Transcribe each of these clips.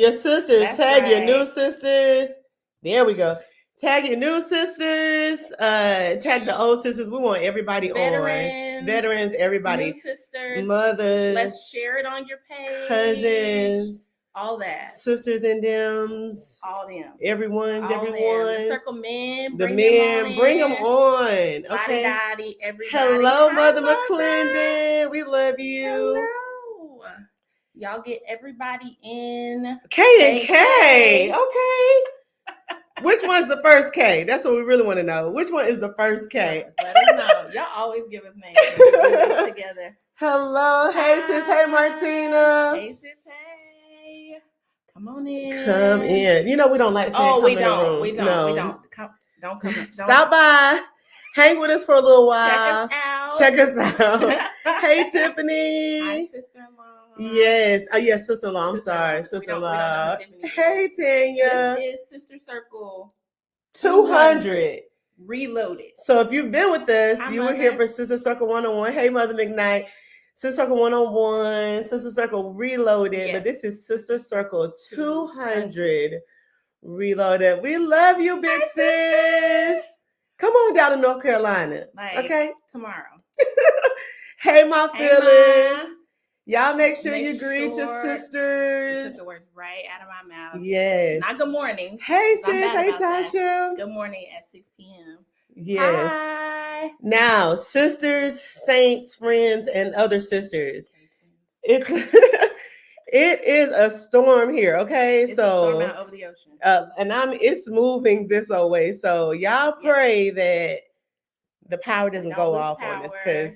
your sisters. That's Tag your right. new sisters. There we go. Tag your new sisters. Tag the old sisters. We want everybody on. Veterans, everybody. New sisters. Mothers. Let's share it on your page. Cousins. All that. Sisters and thems. All them. Everyone's. The circle men. The men. Bring them on. Lottie Dottie, everybody. Hello, Mother McClendon. We love you. Hello. Y'all get everybody in. K and K. Okay. Which one's the first K? That's what we really want to know. Which one is the first K? Let us know. Y'all always give us names. We do this together. Hello. Hey, sis. Hey, Martina. Hey, sis. Hey. Come on in. Come in. You know we don't like saying we don't. We don't. Don't come in. Stop by. Hang with us for a little while. Check us out. Hey, Tiffany. Hi, sister-in-law. Yes. Oh, yes, sister-in-law. I'm sorry. Sister-in-law. Hey, Tanya. This is Sister Circle 200. Reloaded. So if you've been with us, Hi, you Mother. were here for Sister Circle 101. Hey, Mother McKnight. Sister Circle 101. Sister Circle Reloaded. Yes. But this is Sister Circle 200 Reloaded. We love you, big sis. Come on down to North Carolina. Okay? Tomorrow. Hey, my feelings. Ma. Y'all make sure you greet your sisters. You took the words right out of my mouth. Yes. Not good morning. Hey, sis. Hey, Tasha. Good morning at 6 p.m. Yes. Hi. Now, sisters, saints, friends, and other sisters. It is a storm here, okay? It's a storm out over the ocean. And it's moving this way. So y'all pray that the power doesn't go off on us, because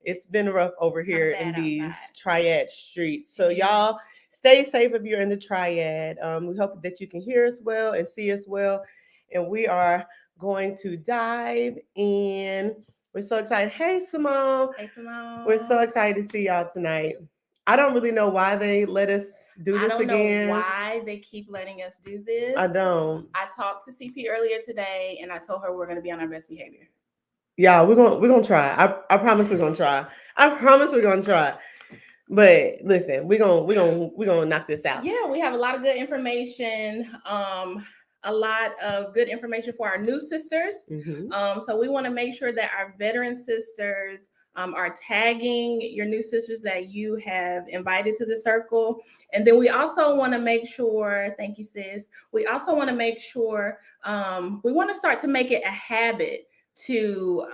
it's been rough over here in these triad streets. So y'all stay safe if you're in the triad. We hope that you can hear us well and see us well. And we are going to dive in. We're so excited. Hey, Simone. Hey, Simone. We're so excited to see y'all tonight. I don't really know why they let us do this again. I don't know why they keep letting us do this. I don't. I talked to CP earlier today, and I told her we're going to be on our best behavior. Yeah, we're gonna try. I promise we're gonna try. I promise we're gonna try. But listen, we're gonna knock this out. Yeah, we have a lot of good information. A lot of good information for our new sisters. Mm-hmm. So we want to make sure that our veteran sisters are tagging your new sisters that you have invited to the circle. And then we also want to make sure, thank you, sis. We also want to make sure, we want to start to make it a habit to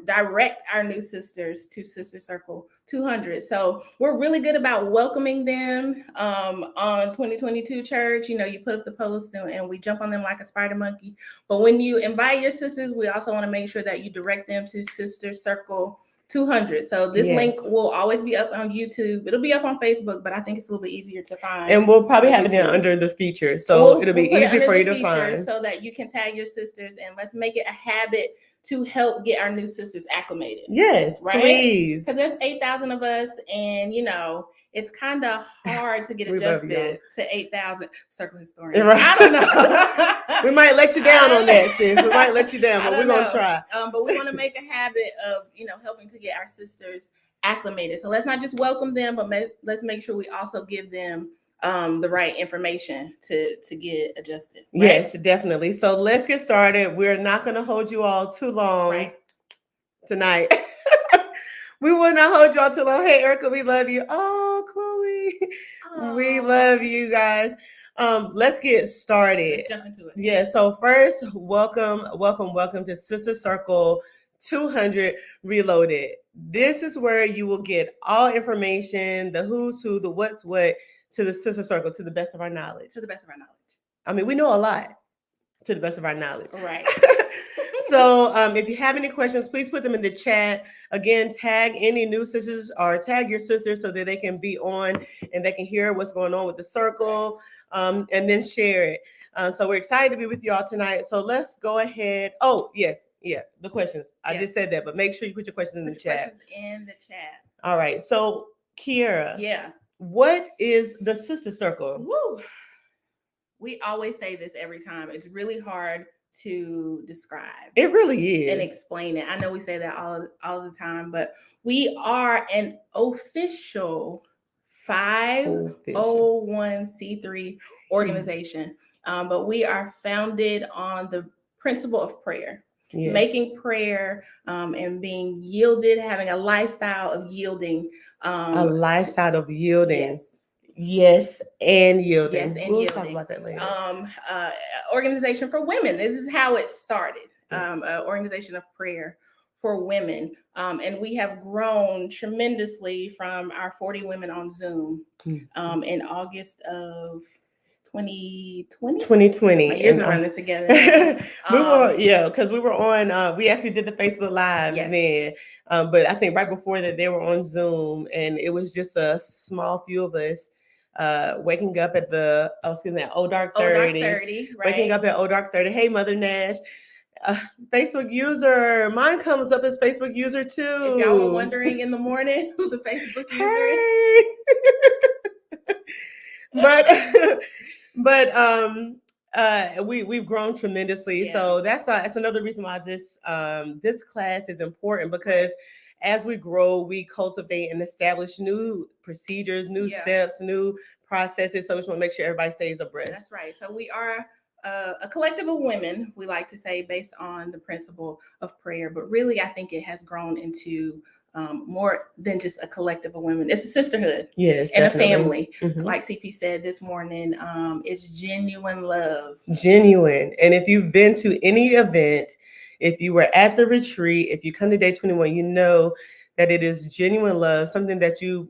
direct our new sisters to Sister Circle 200. So we're really good about welcoming them on 2022 Church. You know, you put up the post and we jump on them like a spider monkey. But when you invite your sisters, we also want to make sure that you direct them to Sister Circle 200. So this link will always be up on YouTube. It'll be up on Facebook, but I think it's a little bit easier to find. And we'll probably have it down under the features. So it'll be easy for you to find. So that you can tag your sisters, and let's make it a habit to help get our new sisters acclimated. Yes, right? Please. Because there's 8,000 of us, and you know, it's kind of hard to get adjusted to 8,000 circle historians. Right. I don't know. We might let you down on that, sis. We might let you down, but we're gonna try. But we want to make a habit of, you know, helping to get our sisters acclimated. So let's not just welcome them, but let's make sure we also give them the right information to get adjusted. Right? Yes, definitely. So let's get started. We're not going to hold you all too long tonight. We will not hold you all too long. Hey, Erica, we love you. Oh, Chloe, we love you guys. Let's get started. Let's jump into it. Yeah. So first, welcome to Sister Circle 200 Reloaded. This is where you will get all information, the who's who, the what's what, to the Sister Circle, to the best of our knowledge. To the best of our knowledge. I mean, we know a lot, to the best of our knowledge. Right. So if you have any questions, please put them in the chat. Again, tag any new sisters or tag your sisters so that they can be on and they can hear what's going on with the circle, and then share it. So we're excited to be with you all tonight. So let's go ahead. Oh, yes. Yeah, the questions. I just said that, but make sure you put your questions in the chat. All right. So, Kiera. Yeah. What is the Sister Circle? Woo. We always say this every time. It's really hard to describe. It really is. And explain it. I know we say that all the time, but we are an official 501c3 organization. But we are founded on the principle of prayer. Yes. Making prayer and being yielded, having a lifestyle of yielding. A lifestyle of yielding. Yes. Yes, and yielding. Yes, and we'll yielding. talk about that later. Organization for women. This is how it started. Yes. Organization of prayer for women. And we have grown tremendously from our 40 women on Zoom in August of 2020. 2020. My years are running together. Because we were on. We actually did the Facebook Live then, but I think right before that they were on Zoom, and it was just a small few of us waking up at the Old Dark 30. Right? Waking up at Old Dark 30. Hey, Mother Nash. Facebook user. Mine comes up as Facebook user too. If y'all were wondering in the morning who the Facebook user is. But we've grown tremendously. So that's another reason why this class is important, because as we grow, we cultivate and establish new procedures, new steps, new processes. So we just want to make sure everybody stays abreast. That's right. So we are a collective of women, we like to say, based on the principle of prayer. But really, I think it has grown into more than just a collective of women. It's a sisterhood, yes, and definitely. A family. Mm-hmm. Like CP said this morning, it's genuine love. Genuine. And if you've been to any event, if you were at the retreat, if you come to day 21, you know that it is genuine love, something that you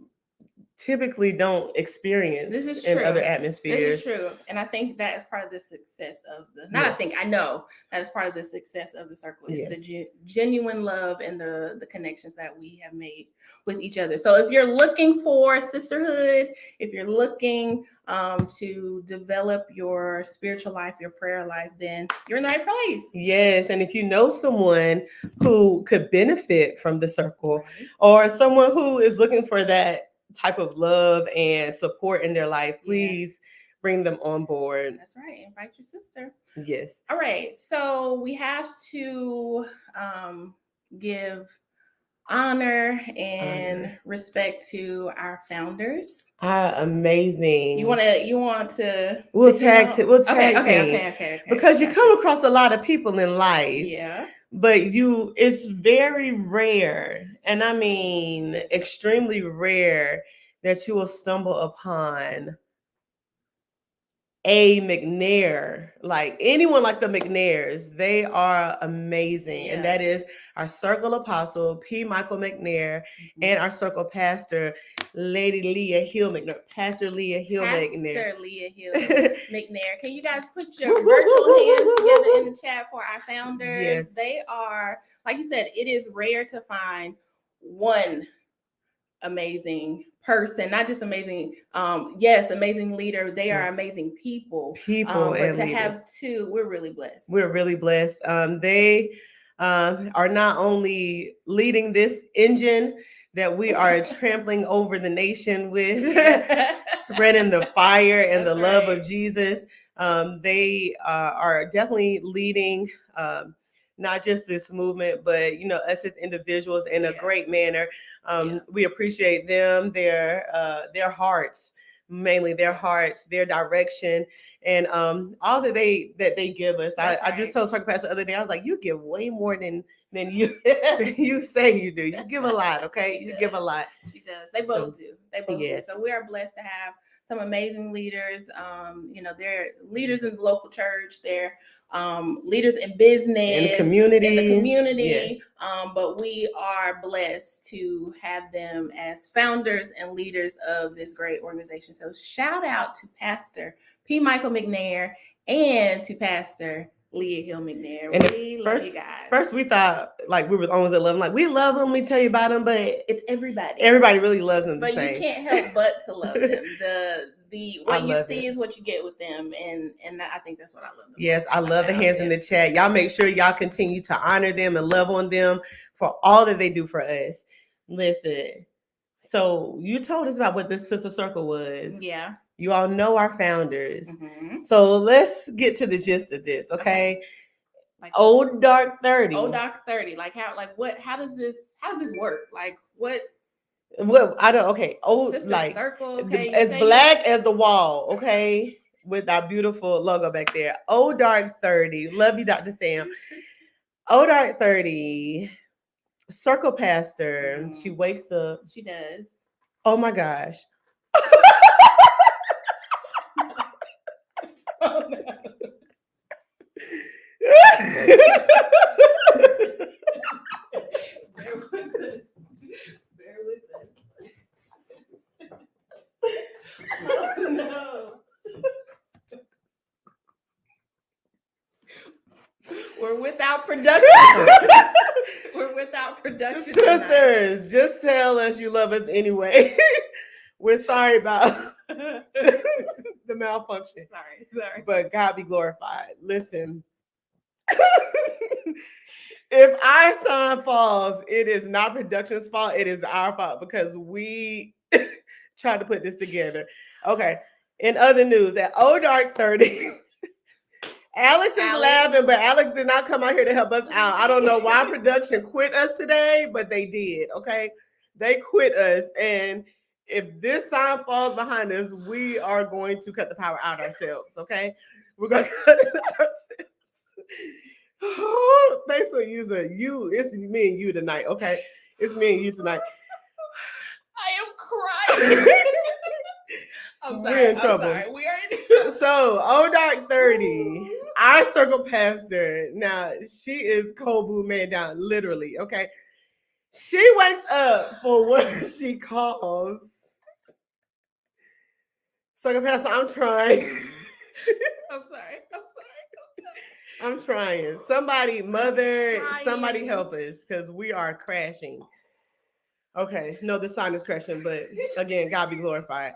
typically don't experience in other atmospheres. This is true. And I think that is part of the success of the, I know that is part of the success of the circle is the genuine love and the connections that we have made with each other. So if you're looking for sisterhood, if you're looking to develop your spiritual life, your prayer life, then you're in the right place. Yes. And if you know someone who could benefit from the circle, or someone who is looking for that type of love and support in their life, please bring them on board. That's right. Invite your sister. Yes. All right. So we have to give honor and respect to our founders. Amazing. You want to We'll tag team. Okay. Because you come across a lot of people in life. Yeah. But it's very rare, and I mean extremely rare, that you will stumble upon a McNair, like anyone like the McNairs. They are amazing. And that is our circle apostle, P. Michael McNair, and our circle pastor, Lady Leah Hill McNair. Pastor Leah Hill McNair. Can you guys put your virtual hands together in the chat for our founders? Yes. They are, like you said, it is rare to find one amazing person, not just amazing, amazing leader. They are amazing people, but to have two, we're really blessed. They are not only leading this engine that we are trampling over the nation with, spreading the fire and the love of Jesus. They are definitely leading not just this movement, but us as individuals in a great manner. We appreciate them, their hearts, mainly their hearts, their direction, and all that they give us. I just told Circle Pastor the other day, I was like, you give way more than you you say you do. You give a lot, okay? You give a lot. She does. They both do. So we are blessed to have some amazing leaders. They're leaders in the local church. They're leaders in business, in the community. Yes. But we are blessed to have them as founders and leaders of this great organization. So shout out to Pastor P. Michael McNair and to Pastor Leah Hill McNair. And we love you guys. First, we thought like we were the ones that love them. Like, we love them. We tell you about them, but it's everybody. Everybody really loves them. But you can't help but to love them. What you see is what you get with them, and I think that's what I love. Yes, I love the hands in the chat. Y'all make sure y'all continue to honor them and love on them for all that they do for us. Listen, so you told us about what this sister circle was. Yeah. You all know our founders. Mm-hmm. So let's get to the gist of this, okay? Like Old Dark 30. Old Dark 30. How does this work? Like, what Well, I don't. Okay. Oh, Sister like Circle. Okay, you as say black as the wall. Okay, with our beautiful logo back there. Oh, dark 30. Love you, Dr. Sam. Oh, dark 30. Circle pastor. She wakes up. She does. Oh my gosh. Oh, no. Bear with us. Bear with us. Oh, no. We're without production. We're without production tonight. Sisters, just tell us you love us anyway. We're sorry about the malfunction, Sorry. but God be glorified. Listen, if our son falls, it is not production's fault. It is our fault because we tried to put this together. Okay. In other news, at Old Dark 30, Alex is laughing, but Alex did not come out here to help us out. I don't know why production quit us today, but they did. Okay. They quit us. And if this sign falls behind us, we are going to cut the power out ourselves. Okay. We're going to cut it out ourselves. Facebook user, you, it's me and you tonight. Okay. It's me and you tonight. I am crying. I'm sorry. We're in trouble. I'm sorry. We are in trouble. So, Old Dark 30, our circle pastor. Now, she is Kobu man down, literally. Okay. She wakes up for what she calls circle pastor. I'm trying. I'm sorry. I'm trying. Somebody, mother, somebody help us because we are crashing. Okay. No, the sign is crashing, but again, God be glorified.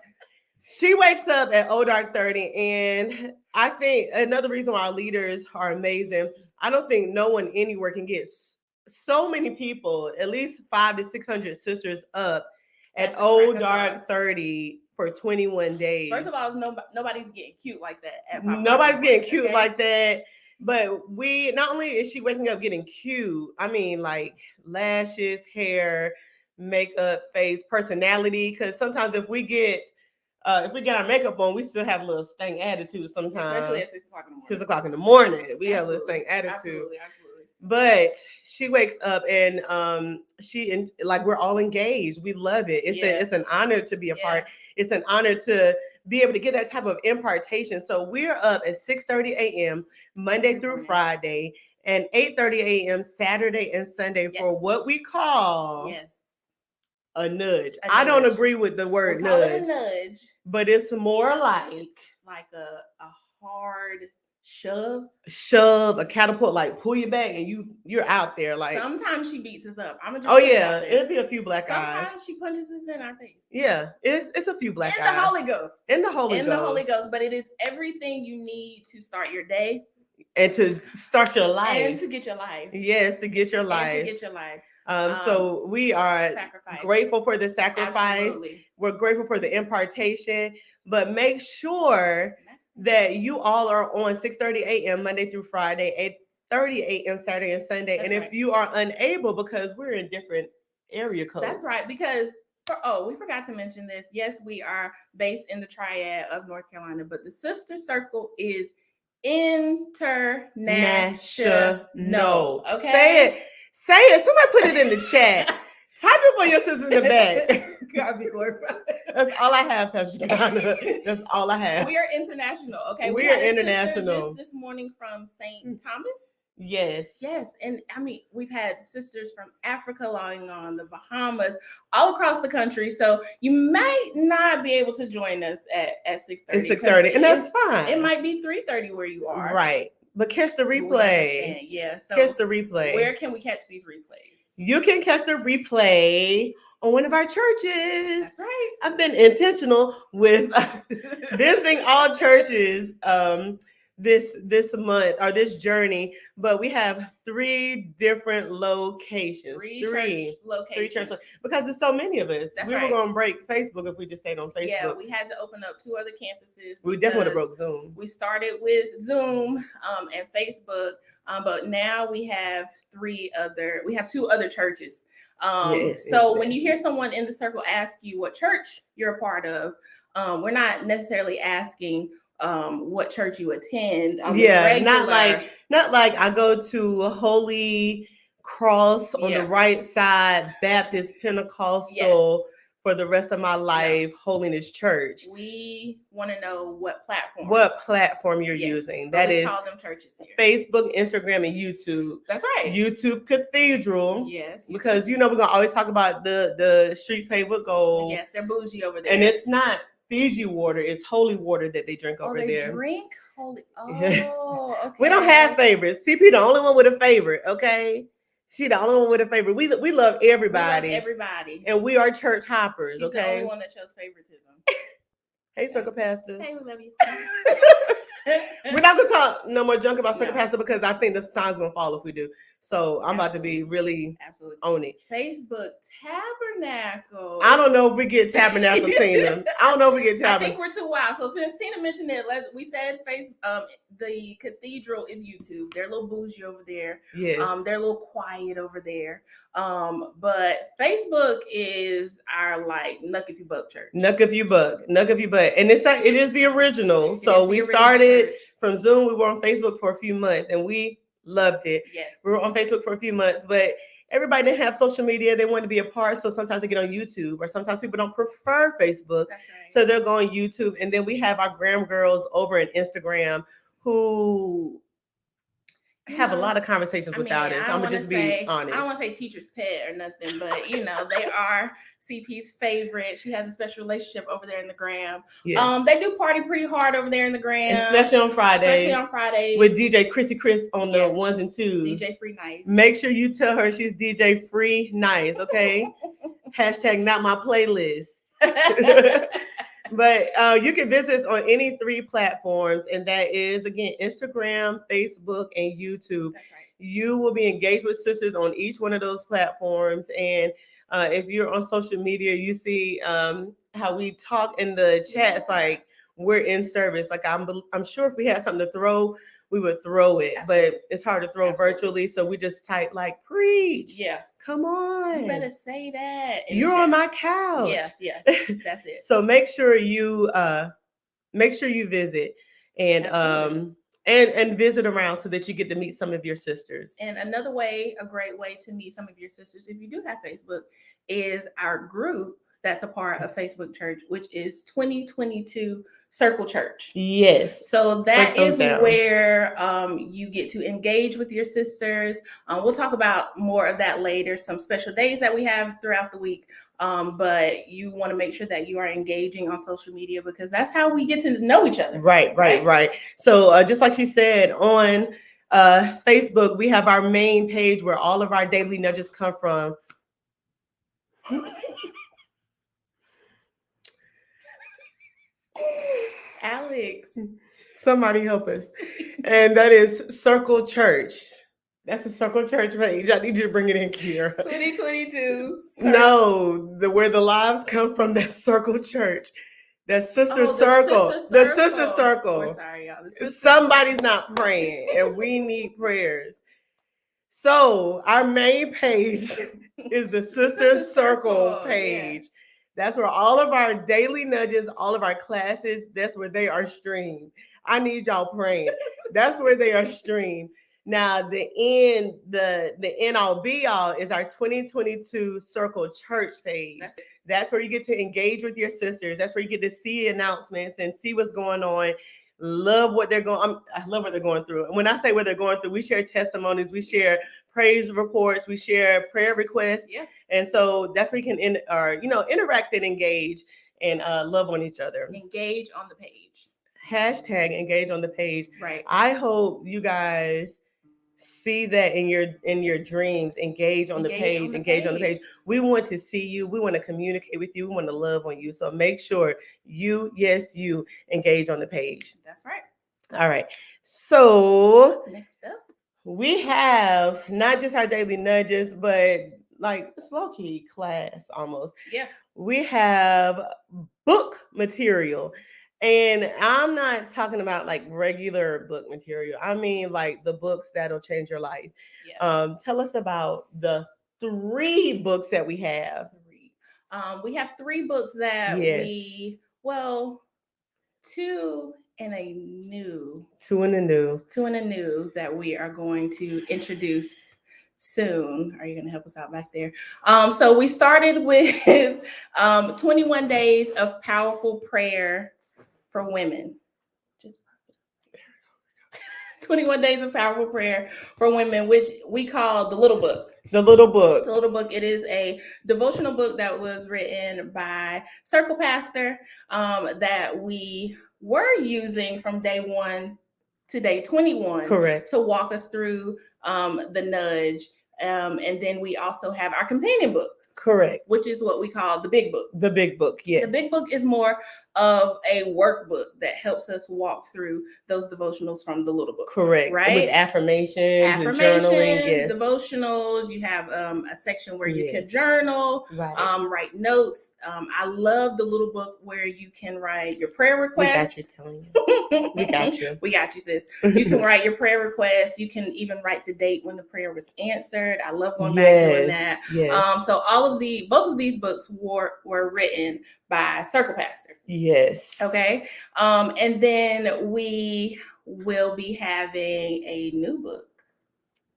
She wakes up at Old Dark 30, and I think another reason why our leaders are amazing, I don't think no one anywhere can get so many people, at least 500 to 600 sisters up at Old Dark 30 for 21 days. First of all, nobody's getting cute like that. Nobody's getting cute like that. But we, not only is she waking up getting cute, I mean, like lashes, hair, makeup, face, personality. Because sometimes if we get our makeup on, we still have a little stank attitude sometimes. Especially at 6 o'clock in the morning. 6 o'clock in the morning. We have a little stank attitude. Absolutely. But she wakes up and like we're all engaged. We love it. It's an honor to be a part. It's an honor to be able to get that type of impartation. So we're up at 6:30 a.m. Monday through Friday and 8:30 a.m. Saturday and Sunday for what we call a nudge. I don't agree with the word nudge. Call it a nudge, but it's more like a hard shove, a catapult, like pull you back and you're out there. Like sometimes she beats us up. I'm just it'll be a few black eyes. Sometimes she punches us in our face. Yeah, it's a few black eyes. In the Holy Ghost. In the Holy Ghost. But it is everything you need to start your day and to start your life and to get your life. Yes, to get your life. So we are grateful for the sacrifice. Absolutely. We're grateful for the impartation, but make sure that you all are on 6:30 a.m. Monday through Friday, 8:30 a.m. Saturday and Sunday. That's and if you are unable, because we're in different area codes. That's right. Because we forgot to mention this. Yes, we are based in the Triad of North Carolina, but the sister circle is international. Okay. Say it. Somebody put it in the chat. Type it for your sisters in the back. God be glorified. That's all I have, Pastor Ghana. That's all I have. We are international. Okay. We are international. Just this morning from St. Thomas. Yes. And I mean, we've had sisters from Africa logging on, the Bahamas, all across the country. So you might not be able to join us at 6:30. It's 6:30, and that's fine. It might be 3:30 where you are. Right. But catch the replay. Yeah. So catch the replay. Where can we catch these replays? You can catch the replay on one of our churches. That's right. I've been intentional with visiting all churches this month or this journey, but we have 3 different locations. Three Three church locations. because there's so many of us. That's we right. were gonna break Facebook if we just stayed on Facebook. Yeah, we had to open up 2 other campuses. We definitely would have because broke Zoom. We started with Zoom and Facebook, but now we have 2 other churches. Yes, So when you hear someone in the circle ask you what church you're a part of, we're not necessarily asking what church you attend. Yeah, not like I go to Holy Cross on the right side, Baptist Pentecostal for the rest of my life, Holiness Church. We want to know what platform you're using. That is call them churches here. Facebook, Instagram, and YouTube. That's right. YouTube Cathedral. Yes. YouTube. Because we're gonna always talk about the streets paved with gold. Yes, they're bougie over there. And it's not Fiji water, it's holy water that they drink over there. They drink holy. Oh, okay. We don't have favorites. TP the only one with a favorite, okay? She the only one with a favorite. We love everybody. We love everybody. And we are church hoppers, She's okay? the only one that shows favoritism. Hey, Circle Pastor. Hey, we love you. We're not gonna talk no more junk about Circle Pastor because I think the time's gonna fall if we do. So I'm about to be really on it. Facebook Tabernacle. I don't know if we get Tabernacle, Tina. I don't know if we get Tabernacle. I think we're too wild. So since Tina mentioned it, we said the Cathedral is YouTube. They're a little bougie over there. Yes. They're a little quiet over there. But Facebook is our Nuck If You Buck church. Nuck If You Buck. And it is the original. So we started church. From Zoom. We were on Facebook for a few months and we loved it. Yes. We were on Facebook for a few months, but everybody didn't have social media. They wanted to be a part. So sometimes they get on YouTube, or sometimes people don't prefer Facebook. That's right. So they're going YouTube. And then we have our Graham girls over in Instagram who have a lot of conversations without us. I'm gonna just be honest. I don't want to say teacher's pet or nothing, but they are CP's favorite. She has a special relationship over there in the Gram. Yeah. They do party pretty hard over there in the Gram, especially on Fridays with DJ Chrissy Chris on the ones and twos. DJ Free Nice. Make sure you tell her she's DJ Free Nice, okay? Hashtag not my playlist. But you can visit us on any 3 platforms, and that is, again, Instagram, Facebook, and YouTube. That's right. You will be engaged with sisters on each one of those platforms. And if you're on social media, you see how we talk in the chats, like we're in service. Like I'm sure if we had something to throw, we would throw it. Absolutely. But it's hard to throw virtually, so we just type like preach. Yeah. Come on. You better say that. You're on my couch. Yeah. That's it. So make sure you visit and visit around so that you get to meet some of your sisters. And a great way to meet some of your sisters, if you do have Facebook, is our group that's a part of Facebook Church, which is 2022 Circle Church. Yes. So that is where you get to engage with your sisters. We'll talk about more of that later, some special days that we have throughout the week. But you want to make sure that you are engaging on social media, because that's how we get to know each other. Right. So just like she said, on Facebook, we have our main page where all of our daily nudges come from. Alex, somebody help us. And that is Circle Church. That's a Circle Church page. I need you to bring it in, Kiera. 2022. No, where the lives come from, that Circle Church. That Sister Circle. The Sister Circle. We're sorry, y'all. Somebody's not praying, and we need prayers. So our main page is the Sister Circle page. Yeah. That's where all of our daily nudges, all of our classes, that's where they are streamed. I need y'all praying. That's where they are streamed. Now, the end all be all is our 2022 Circle Church page. That's where you get to engage with your sisters. That's where you get to see announcements and see what's going on. I love what they're going through. And when I say what they're going through, we share testimonies, we share praise reports, we share prayer requests. Yeah. And so that's where you can interact and engage and love on each other. Engage on the page. Hashtag engage on the page. Right. I hope you guys see that in your dreams. Engage on the page. We want to see you. We want to communicate with you. We want to love on you. So make sure you engage on the page. That's right. All right. So Next up. we have not just our daily nudges, but like it's low key class almost. Yeah. We have book material. And I'm not talking about like regular book material. I mean like the books that'll change your life. Yeah. Tell us about the 3 books that we have. Three. We have 3 books that Yes. well, two and a new, 2 in the new. that we are going to introduce soon. Are you going to help us out back there? So we started with 21 Days of Powerful Prayer for Women. Just 21 Days of Powerful Prayer for Women, which we call the Little Book. The little book. It's a little book. It is a devotional book that was written by Circle Pastor that we were using from day 1 to day 21. Correct. To walk us through the nudge. And then we also have our companion book. Correct. Which is what we call the big book. The big book, yes. The big book is more of a workbook that helps us walk through those devotionals from the little book. Correct. Right? With affirmations and journaling, yes. Devotionals. You have a section where you can Yes. journal, Right. Write notes. I love the little book where you can write your prayer requests. We got you, telling you. We got you. We got you, sis. You can write your prayer requests. You can even write the date when the prayer was answered. I love going back doing that. Yes. So both of these books were written by Circle Pastor. Yes. Okay. And then we will be having a new book.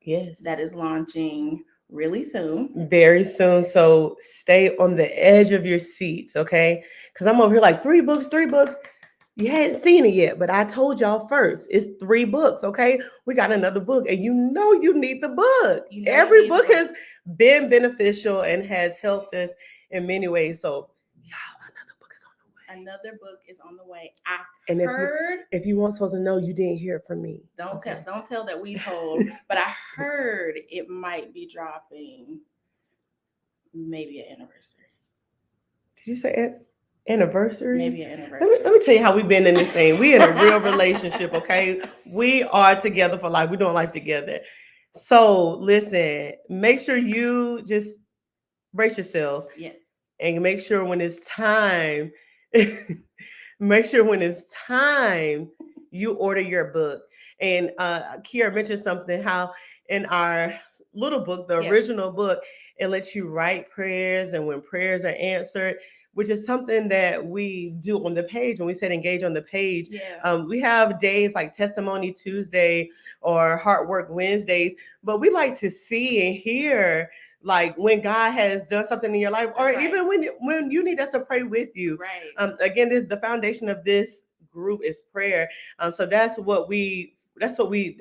Yes. That is launching really soon. Very soon. So stay on the edge of your seats, okay? Because I'm over here like 3 books. You hadn't seen it yet, but I told y'all first. It's 3 books, okay? We got another book, and you need the book. Every book has been beneficial and has helped us in many ways. So, y'all, another book is on the way. Another book is on the way. If you weren't supposed to know, you didn't hear it from me. Don't tell that we told, but I heard it might be dropping maybe an anniversary. Did you say it? Anniversary? Maybe an anniversary. Let me tell you how we've been in this thing. We in a real relationship, okay? We are together for life. We're doing life together. So listen, make sure you just brace yourself. Yes. And make sure when it's time, you order your book. And Kiara mentioned something, how in our little book, the original book, it lets you write prayers, and when prayers are answered, which is something that we do on the page. When we said engage on the page, we have days like Testimony Tuesday or Heart Work Wednesdays, but we like to see and hear like when God has done something in your life, or even when you need us to pray with you. Right. Again, the foundation of this group is prayer. So that's what we do. That's what we're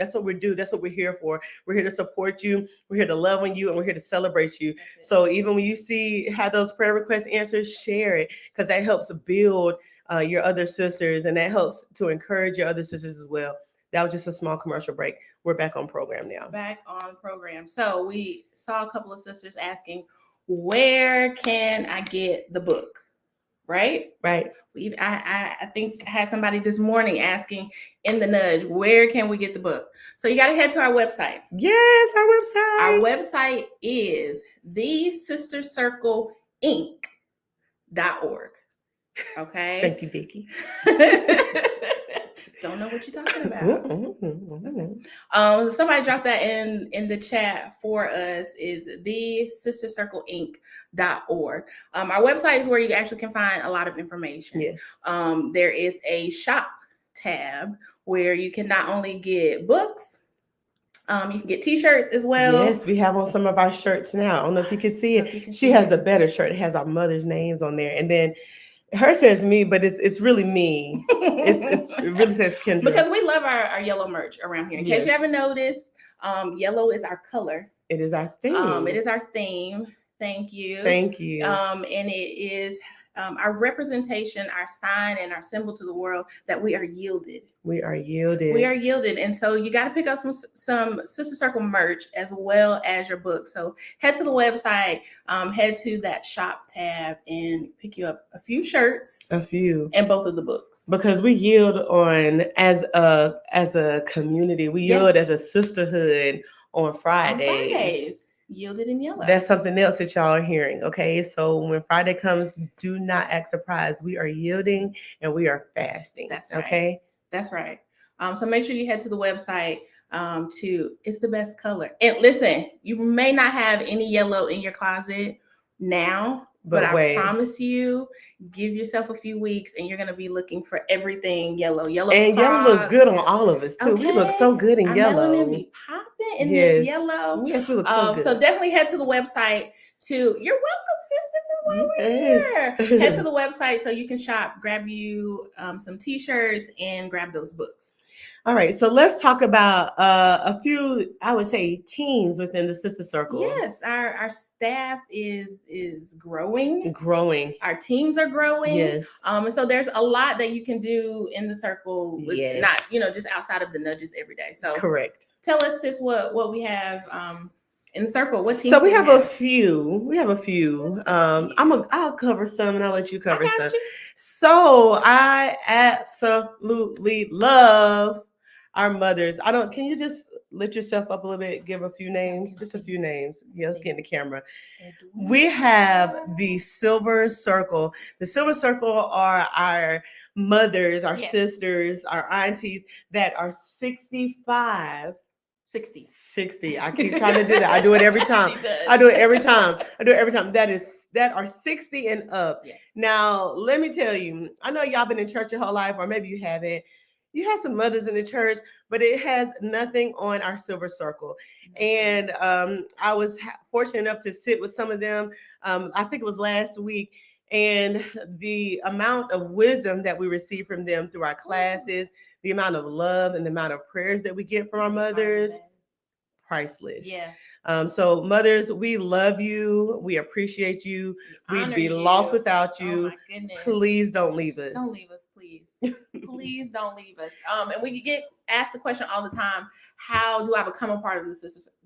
here for. We're here to support you. We're here to love on you, and we're here to celebrate you. So even when you have those prayer requests answered, share it, because that helps build your other sisters, and that helps to encourage your other sisters as well. That was just a small commercial break. We're back on program now. Back on program. So we saw a couple of sisters asking, where can I get the book? Right. I think I had somebody this morning asking in the nudge, where can we get the book? So you got to head to our website. Yes, our website. Our website is thesistercircleinc.org. Okay. Thank you, Vicky. Don't know what you're talking about. Somebody dropped that in the chat for us. Is thesistercircleinc.org. Our website is where you actually can find a lot of information. Yes. There is a shop tab where you can not only get books, you can get t-shirts as well. Yes, we have on some of our shirts now. I don't know if you can see it. She has the better shirt. It has our mother's names on there, and then hers says me, but it's really me. It really says Kendra. Because we love our yellow merch around here. In case you haven't noticed, yellow is our color. It is our theme. It is our theme. Thank you. Thank you. And it is our representation, our sign, and our symbol to the world that we are yielded. We are yielded. We are yielded. And so you got to pick up some Sister Circle merch as well as your book. So head to the website, head to that shop tab and pick you up a few shirts. A few. And both of the books. Because we yield on as a community. We yield as a sisterhood on Fridays. Yielded in yellow. That's something else that y'all are hearing. Okay. So when Friday comes, do not act surprised. We are yielding and we are fasting. That's right. Okay. That's right. So make sure you head to the website it's the best color. And listen, you may not have any yellow in your closet now, but I promise you, give yourself a few weeks and you're going to be looking for everything yellow. And yellow looks good on all of us too. Okay? We look so good in yellow. Melanin be popping in this yellow. Yes, we look so good. So definitely head to the website you're welcome, sis. This is why we're here. Head to the website so you can shop, grab you some t-shirts and grab those books. All right, so let's talk about a few, I would say, teams within the Sister Circle. Yes, our staff is growing. Our teams are growing. Yes. And so there's a lot that you can do in the circle with not, just outside of the nudges every day. So correct. Tell us, sis, what we have in the circle. What teams? So we have a few. We have a few. I'll cover some and I'll let you cover some. So I absolutely love our mothers. Can you just lift yourself up a little bit, give a few names, just a few names. Yeah, let's get in the camera. We have the Silver Circle. The Silver Circle are our mothers, our sisters, our aunties that are 65. 60. I keep trying to do that. I do it every time. I do it every time. That are 60 and up. Yes. Now, let me tell you, I know y'all been in church your whole life, or maybe you haven't. You have some mothers in the church, but it has nothing on our Silver Circle. And I was fortunate enough to sit with some of them. I think it was last week. And the amount of wisdom that we receive from them through our classes, the amount of love and the amount of prayers that we get from our mothers, priceless. Yeah. So mothers, we love you. We appreciate you. We'd be lost without you. Oh my goodness. Please don't leave us. Don't leave us, please. Please don't leave us. And we get asked the question all the time, how do I become a part of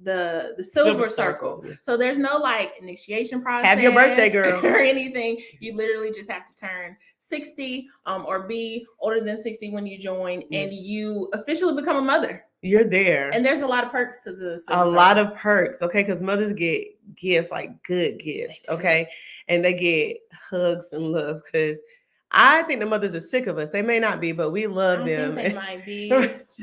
the Silver Circle? So there's no initiation process. Have your birthday, girl. Or anything. You literally just have to turn 60 or be older than 60 when you join, and you officially become a mother. You're there. And there's a lot of perks to the Silver Circle. Lot of perks, okay? Because mothers get gifts, good gifts, okay? And they get hugs and love, because I think the mothers are sick of us. They may not be, but we love them. I think they might be.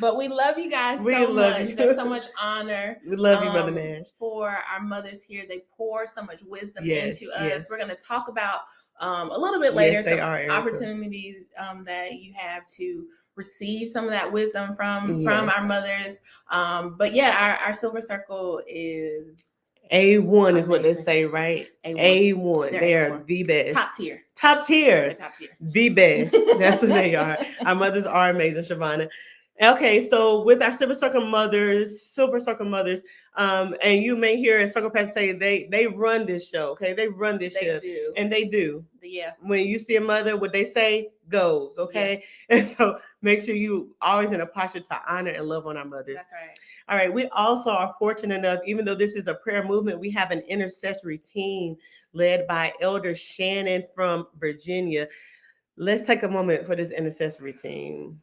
But we love you guys so much. There's so much honor. We love you, Mother Nash. For our mothers here. They pour so much wisdom into us. Yes. We're going to talk about a little bit later some opportunities that you have to receive some of that wisdom from our mothers. But yeah, our Silver Circle is A1 amazing. Is what they say, right? A1. They are the best. Top tier. They're top tier. The best. That's what they are. Our mothers are amazing, Shavonna. Okay, so with our Silver Circle mothers, and you may hear a Circle Pastor say they run this show, okay? They run this show. Do. And they do. Yeah. When you see a mother, what they say goes, okay? Yeah. And so make sure you always in a posture to honor and love on our mothers. That's right. All right, we also are fortunate enough, even though this is a prayer movement, we have an intercessory team led by Elder Shannon from Virginia. Let's take a moment for this intercessory team.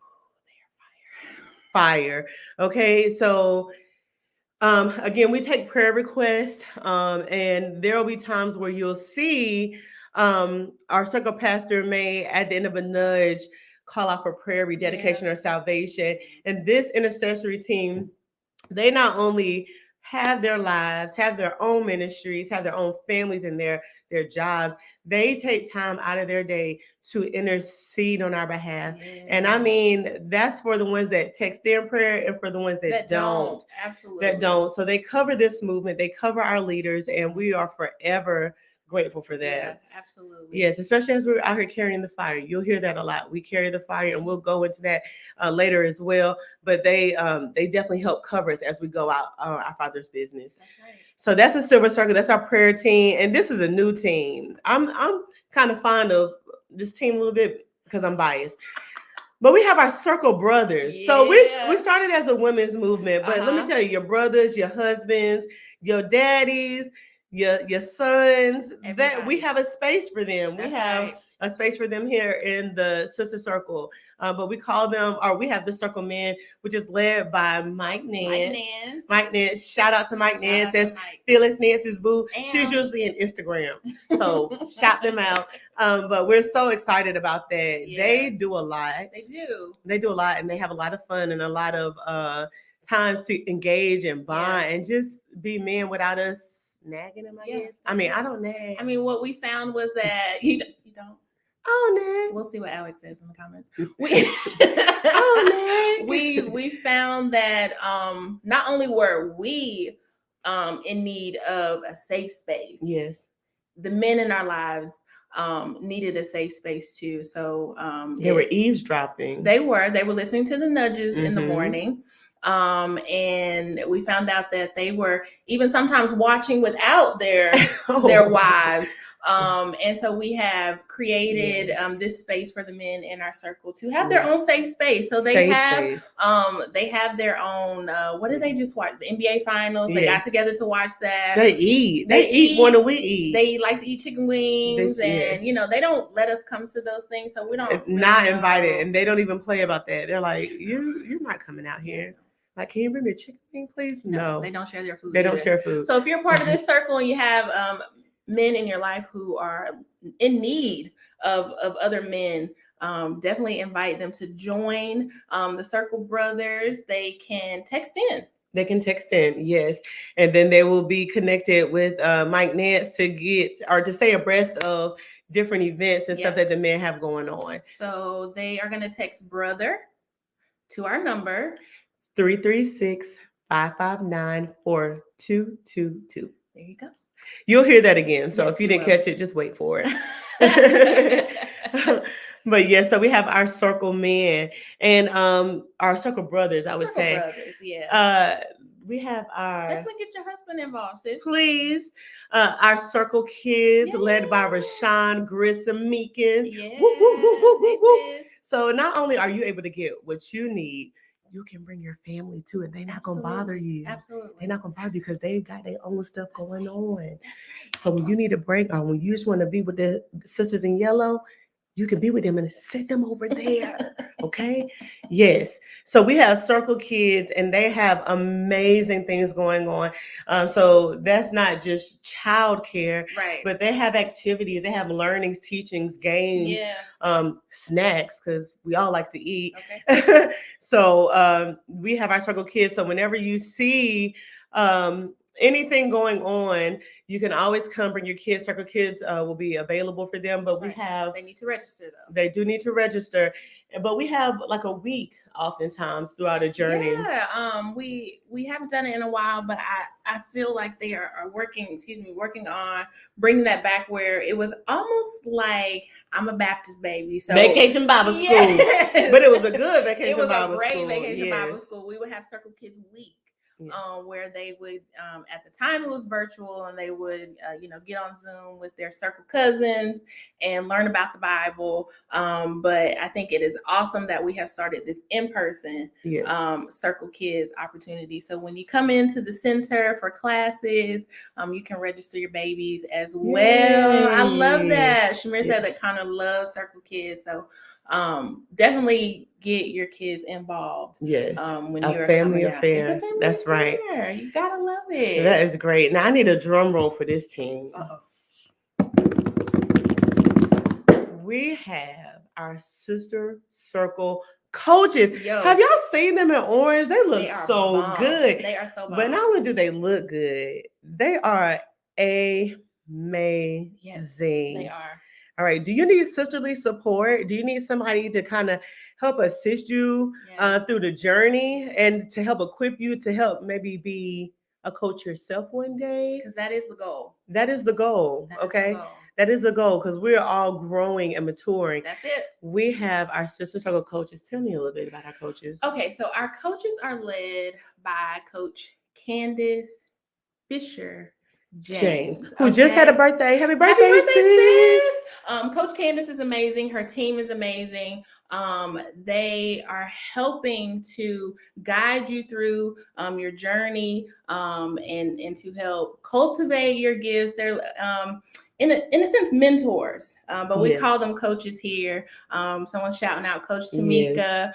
Fire. Okay, so again, we take prayer requests, and there will be times where you'll see our circle pastor may, at the end of a nudge, call out for prayer, rededication, or salvation. And this intercessory team, they not only have their lives, have their own ministries, have their own families and their jobs, they take time out of their day to intercede on our behalf. Yeah. And I mean, that's for the ones that text in prayer and for the ones that don't. Absolutely. That don't. So they cover this movement, they cover our leaders, and we are forever grateful for Yeah, that. absolutely. Yes, especially as we're out here carrying the fire. You'll hear that a lot. We carry the fire, and we'll go into that later as well. But they definitely help cover us as we go out our Father's business. That's right. So that's a Silver Circle. That's our prayer team, and this is a new team. I'm kind of fond of this team a little bit because I'm biased. But we have our circle brothers. So we Yeah. started as a women's movement, but let me Uh-huh. tell you, your brothers, your husbands, your daddies, your sons, that we Everybody. have a space for them. We That's have right. a space for them here in the sister circle. But we call them, or we have the circle men, which is led by Mike Mike Nance. Nance. Mike Nance. Shout out to Mike Shout Nance. out to That's Mike. Phyllis Nance's boo. She's And usually in Instagram. So shout them out. But we're so excited about that. Yeah. They do a lot. They do. They do a lot, and they have a lot of fun and a lot of times to engage and bond and just be men without us nagging them. I guess. I mean, I don't nag. I mean, what we found was that you don't. Oh, nag. We'll see what Alex says in the comments. We found that not only were we in need of a safe space. Yes. The men in our lives needed a safe space too. So they were eavesdropping. They were listening to the nudges in the morning. And we found out that they were even sometimes watching without their wives. And so we have created this space for the men in our circle to have their own safe space. So they have their own what did they just watch? The NBA finals. They got together to watch that. They eat more than we eat. They like to eat chicken wings, and they don't let us come to those things, so we don't not invited, and they don't even play about that. They're like, you're not coming out here. Like, can you bring me a chicken wing, please? No. They don't share their food. They don't share food. So if you're part of this circle and you have men in your life who are in need of other men, definitely invite them to join the Circle Brothers. They can text in. They can text in, yes. And then they will be connected with Mike Nance to stay abreast of different events and stuff that the men have going on. So they are going to text brother to our number 336-559-4222. There you go. You'll hear that again. So if you didn't catch it, just wait for it. But yeah, so we have our circle men and our circle brothers, I would say. Brothers, yeah. We have our definitely get your husband involved, sis. Please. Our circle kids led by Rashawn Grissom Meekin. Yeah. Woo, woo, woo, woo, woo, woo. So not only are you able to get what you need, you can bring your family too, and they're not gonna bother you. Absolutely. They're not gonna bother you because they got their own stuff going on. That's right. So when you need a break, or when you just want to be with the sisters in yellow, you can be with them and set them over there. Okay. Yes. So we have circle kids and they have amazing things going on. So that's not just childcare, right? But they have activities, they have learnings, teachings, games, snacks, because we all like to eat. Okay. So we have our circle kids. So whenever you see anything going on, you can always come bring your kids. Circle Kids will be available for them, but they need to register though. They do need to register, but we have like a week oftentimes throughout a journey. Yeah, we haven't done it in a while, but I feel like they are working on bringing that back where it was almost like I'm a Baptist baby. So Vacation Bible School, but it was a good vacation. It was Bible a great school. Vacation Bible School. We would have Circle Kids Week. Yes. Where they would, at the time it was virtual, and they would, get on Zoom with their circle cousins and learn about the Bible. But I think it is awesome that we have started this in-person Circle Kids opportunity. So when you come into the center for classes, you can register your babies as well. Yay. I love that. Shamir said that kind of loves Circle Kids. So definitely get your kids involved. Yes. When you're a family affair. It's a family That's affair. Right. You gotta love it. That is great. Now I need a drum roll for this team. We have our sister circle coaches. Have y'all seen them in orange? They look so good. They are so bomb. But not only do they look good, they are amazing. Yes, they are. All right. Do you need sisterly support? Do you need somebody to kind of help assist you through the journey and to help equip you to help maybe be a coach yourself one day? Because that is the goal. That is the goal. That is Okay. the goal. That is the goal because we're all growing and maturing. That's it. We have our sister circle coaches. Tell me a little bit about our coaches. Okay, so our coaches are led by Coach Candace Fisher James, who just had a okay? birthday. Happy Happy birthday, birthday, sis. sis! Coach Candace is amazing. Her team is amazing. They are helping to guide you through your journey and to help cultivate your gifts. They're in a sense mentors, but we Yes. call them coaches here. Someone's shouting out Coach Yes. Tamika.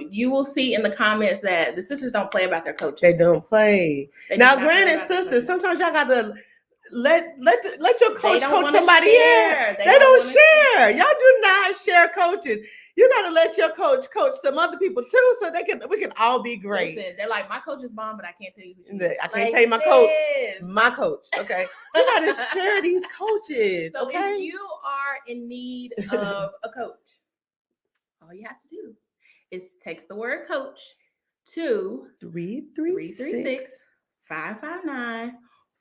You will see in the comments that the sisters don't play about their coaches. They don't play. They do Now, not play granted, about their sisters, coaches. sometimes y'all got to let your They coach don't coach wanna somebody share. else. They They don't don't wanna share. Y'all do not share coaches. You got to let your coach coach some other people too, so we can all be great. Listen, they're like, my coach is bomb, but I can't tell you who she is. I can't Like, tell you my coach. sis. My coach. Okay. You got to share these coaches. So okay. if you are in need of a coach, all you have to do is text the word coach to 336 559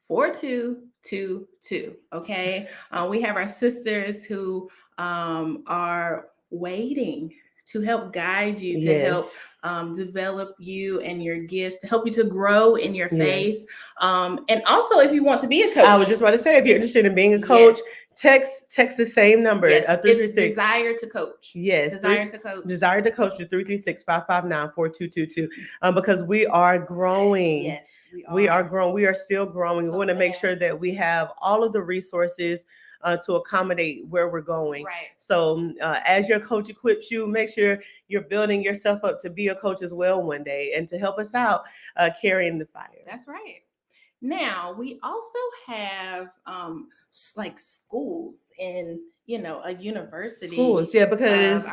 4222. Okay. We have our sisters who are waiting to help guide you, to help develop you and your gifts, to help you to grow in your faith. And also, if you want to be a coach, I was just about to say, if you're interested in being a coach, text the same number. Yes, it's desire to coach. Yes, desire to coach. Desire to coach to 336-559-4222. Because we are growing. Yes, we are growing. We are still growing. We want to make sure that we have all of the resources to accommodate where we're going. Right. So as your coach equips you, make sure you're building yourself up to be a coach as well one day and to help us out carrying the fire. That's right. Now we also have like schools and a university. Schools, yeah, because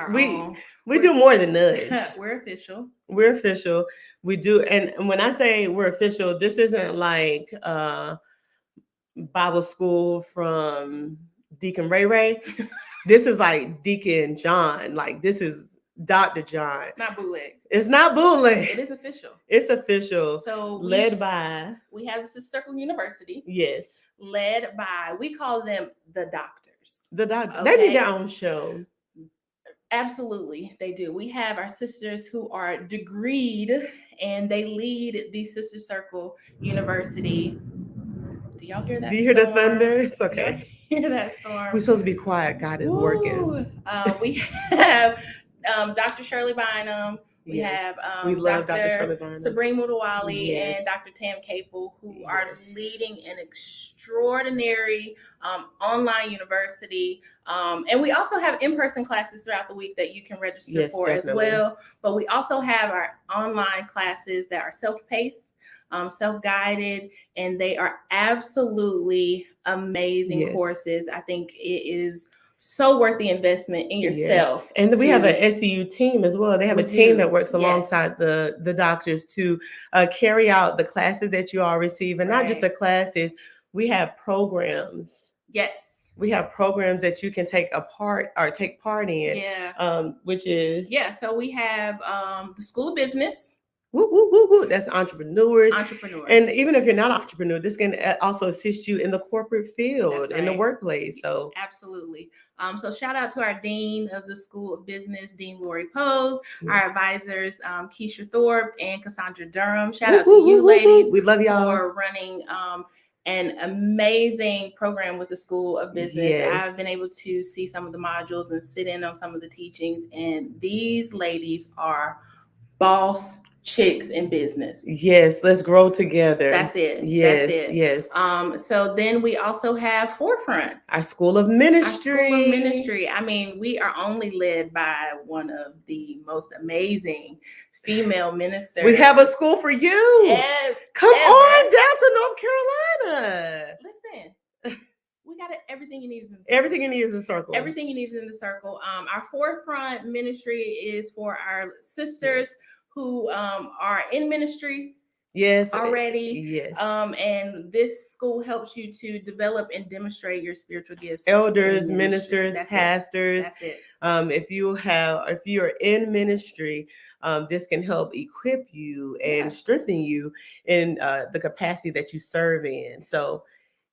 we do more than nudge. We're official. We're official. We do, and when I say we're official, this isn't like Bible school from Deacon Ray. This is like Deacon John. Like this is Dr. John. It's not bootleg. It's not bootleg. It is official. It's official. So we have this Circle University. Yes. Led by, we call them the doctors. The doctors. Okay? They need their own show. Absolutely, they do. We have our sisters who are degreed and they lead the Sister Circle University. Do y'all hear that? Do you hear the thunder? It's okay. Hear that storm? We're supposed to be quiet. God is working. We have Dr. Shirley Bynum. We have we love Dr. Shirley Bynum, Sabrine Mutawali, and Dr. Tam Capel, who are leading an extraordinary online university. And we also have in-person classes throughout the week that you can register for as well. But we also have our online classes that are self-paced, self-guided, and they are absolutely amazing courses. I think it is so worth the investment in yourself. Yes. And we have an SEU team as well. They have a team that works alongside the doctors to carry out the classes that you all receive. And not just the classes, we have programs. Yes. We have programs that you can take part in. Yeah. Which is so we have the School of Business. Woo, woo, woo, woo. That's entrepreneurs. And even if you're not an entrepreneur, this can also assist you in the corporate field, in the workplace. So absolutely. So shout out to our Dean of the School of Business, Dean Lori Pogue, our advisors, Keisha Thorpe and Cassandra Durham. Shout out to you ladies. We love y'all for running an amazing program with the School of Business. I've been able to see some of the modules and sit in on some of the teachings, and these ladies are boss chicks in business. Yes, let's grow together. That's it. Yes, that's it. Yes. So then we also have Forefront, our School of Ministry. I mean, we are only led by one of the most amazing female ministers. We have a school for you. Come on down to North Carolina. Listen. We got everything you need is in the circle. Everything you need is in the circle. Everything you need is in the circle. Our Forefront ministry is for our sisters who are in ministry already. Yes. And this school helps you to develop and demonstrate your spiritual gifts. Elders, ministers, pastors. That's it. If you're in ministry, this can help equip you and strengthen you in the capacity that you serve in. So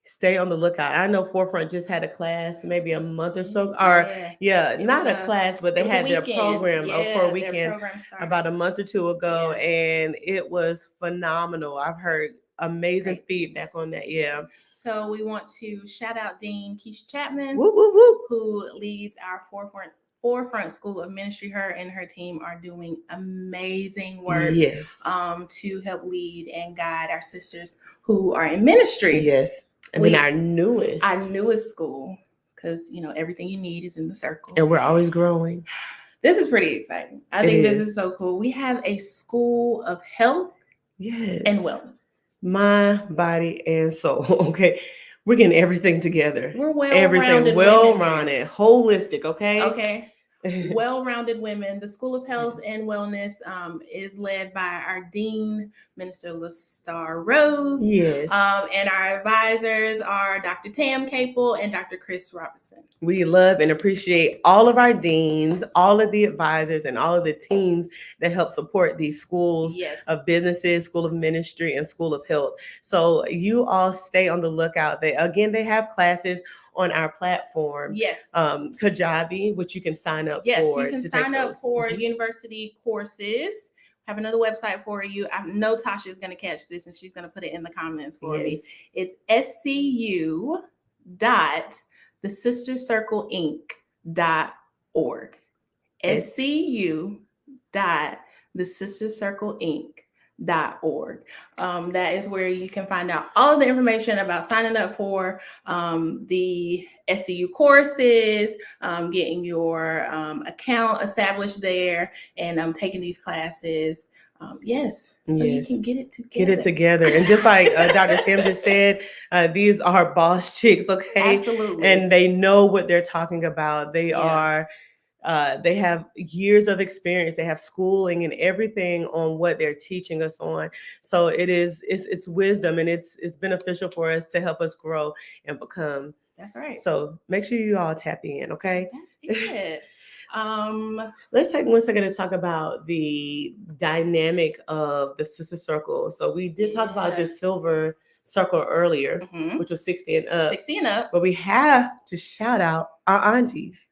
stay on the lookout. I know Forefront just had a class maybe a month or so, or It not was a class, but it they was a had their weekend. program for a Yeah, their weekend program started. about a month or two ago, Yeah. and it was phenomenal. I've heard amazing Great feedback things. on that. Yeah. So we want to shout out Dean Keisha Chapman, Whoop, whoop, whoop. who leads our Forefront School of Ministry. Her and her team are doing amazing work Yes. to help lead and guide our sisters who are in ministry. Yes. And then our newest school, because everything you need is in the circle. and we're always growing. This is pretty exciting. I think this is so cool. We have a school of health and wellness. My body and soul. Okay. We're getting everything together. We're everything well-rounded, holistic, okay? Okay. Well-rounded women. The School of Health and Wellness is led by our dean, Minister LaStar Rose. Yes. And our advisors are Dr. Tam Capel and Dr. Chris Robertson. We love and appreciate all of our deans, all of the advisors, and all of the teams that help support these schools of businesses, School of Ministry, and School of Health. So you all stay on the lookout. They have classes on our platform. Yes. Kajabi, which you can sign up for. Yes, you can sign up for university courses. Have another website for you. I know Tasha is going to catch this and she's going to put it in the comments for me. It's scu.thesistercircleinc.org. scu.thesistercircleinc.org. That is where you can find out all of the information about signing up for the SCU courses, getting your account established there, and taking these classes. You can get it together. And just like Dr. Sam just said, these are boss chicks, okay? Absolutely. And they know what they're talking about. They are they have years of experience. They have schooling and everything on what they're teaching us on. So it's wisdom, and it's beneficial for us to help us grow and become. That's right. So make sure you all tap in, okay? That's it. Let's take 1 second to talk about the dynamic of the sister circle. So we did talk about this silver circle earlier, which was 60 and up. 60 and up. But we have to shout out our aunties.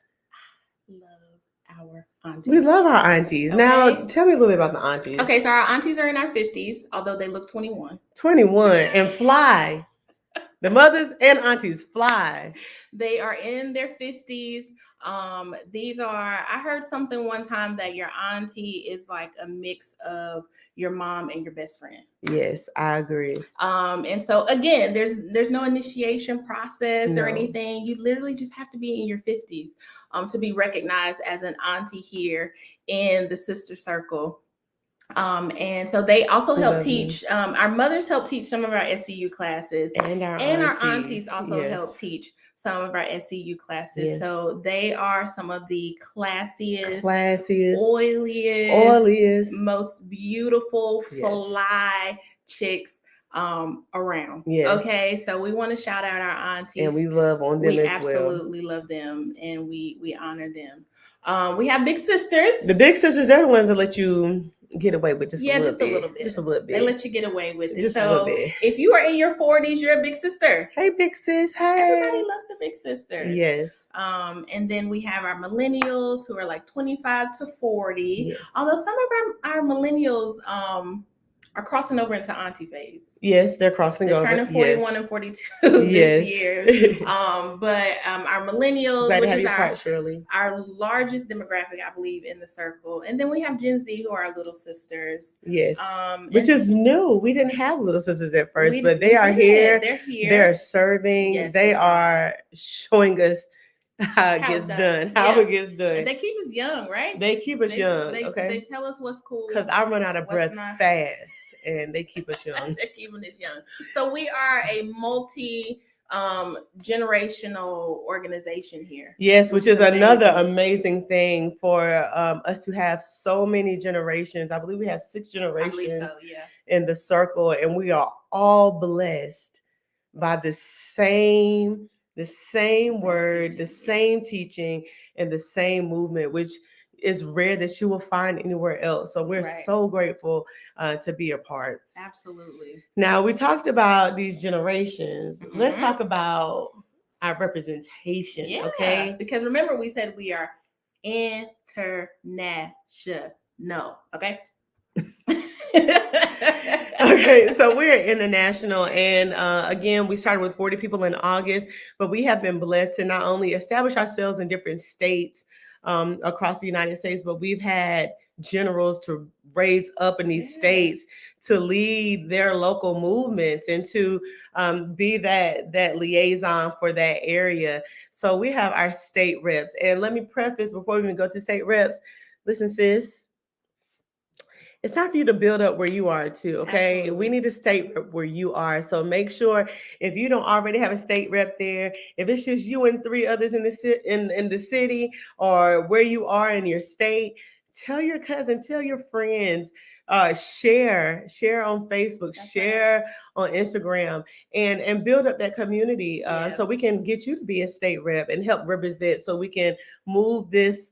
Our aunties. We love our aunties. Okay. Now, tell me a little bit about the aunties. Okay, so our aunties are in our 50s, although they look 21. 21 and fly. The mothers and aunties fly. They are in their 50s. I heard something one time that your auntie is like a mix of your mom and your best friend. Yes, I agree. And so again, there's no initiation process or anything. You literally just have to be in your 50s to be recognized as an auntie here in the sister circle. And so they also help teach. Our mothers help teach some of our SCU classes, and our aunties also help teach some of our SCU classes. Yes. So they are some of the classiest, oiliest, most beautiful fly chicks around. Yes. Okay, so we want to shout out our aunties, and we love on them. We absolutely love them, and we honor them. We have big sisters. The big sisters are the ones that let you get away with just a little bit. Just a little bit. They let you get away with it. Just a little bit. If you are in your 40s, you're a big sister. Hey, big sis. Hey. Everybody loves the big sisters. Yes. And then we have our millennials who are like 25 to 40. Yes. Although some of our millennials are crossing over into auntie phase. Yes, they're crossing over. They're turning 41 and 42 this year. But our millennials, which is our largest demographic, I believe, in the circle. And then we have Gen Z, who are our little sisters. Yes. Which is new. We didn't have little sisters at first, but they are here. They're here. They're serving. Yes, they are showing us how it gets done. And they keep us young, right? They keep us young. They tell us what's cool. Because I run out of breath fast, and they keep us young. They're keeping us young. So we are a generational organization here. Yes, which is another amazing thing for us to have so many generations. I believe we have 6 generations in the circle, and we are all blessed by the same word, teaching. The same teaching, and the same movement, which is rare that you will find anywhere else. So we're Right. so grateful to be a part. Absolutely. Now, we talked about these generations. Let's Mhm. talk about our representation, Yeah. okay? Because remember, we said we are international. Okay. Okay, so we're international, and again, we started with 40 people in August, but we have been blessed to not only establish ourselves in different states across the United States, but we've had generals to raise up in these Yeah. states to lead their local movements and to be that liaison for that area. So we have our state reps, and let me preface before we even go to state reps. Listen, sis, it's time for you to build up where you are too. Okay, Absolutely. we need a state rep where you are. So make sure if you don't already have a state rep there, if it's just you and three others in the city or where you are in your state, tell your cousin, tell your friends. Share on Facebook, That's share on Instagram, and build up that community Yeah. so we can get you to be a state rep and help represent, so we can move this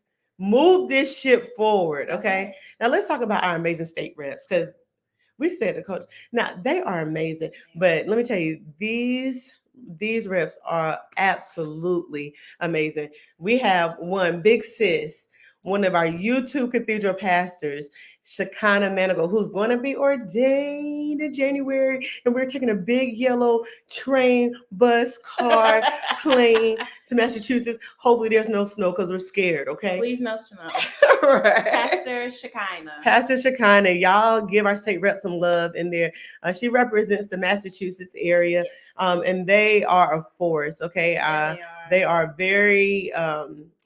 ship forward. That's Okay. right. Now let's talk about our amazing state reps, because we said the coach. Now they are amazing, but let me tell you, these reps are absolutely amazing. We have one big sis, one of our YouTube cathedral pastors, Shekinah Manigal, who's going to be ordained in January, and we're taking a big yellow train, bus, car, plane to Massachusetts. Hopefully, there's no snow because we're scared. Okay. Please no snow. Right. Pastor Shekinah. Pastor Shekinah, y'all give our state rep some love in there. She represents the Massachusetts area, Yes. and they are a force. Okay, Yeah, they are very,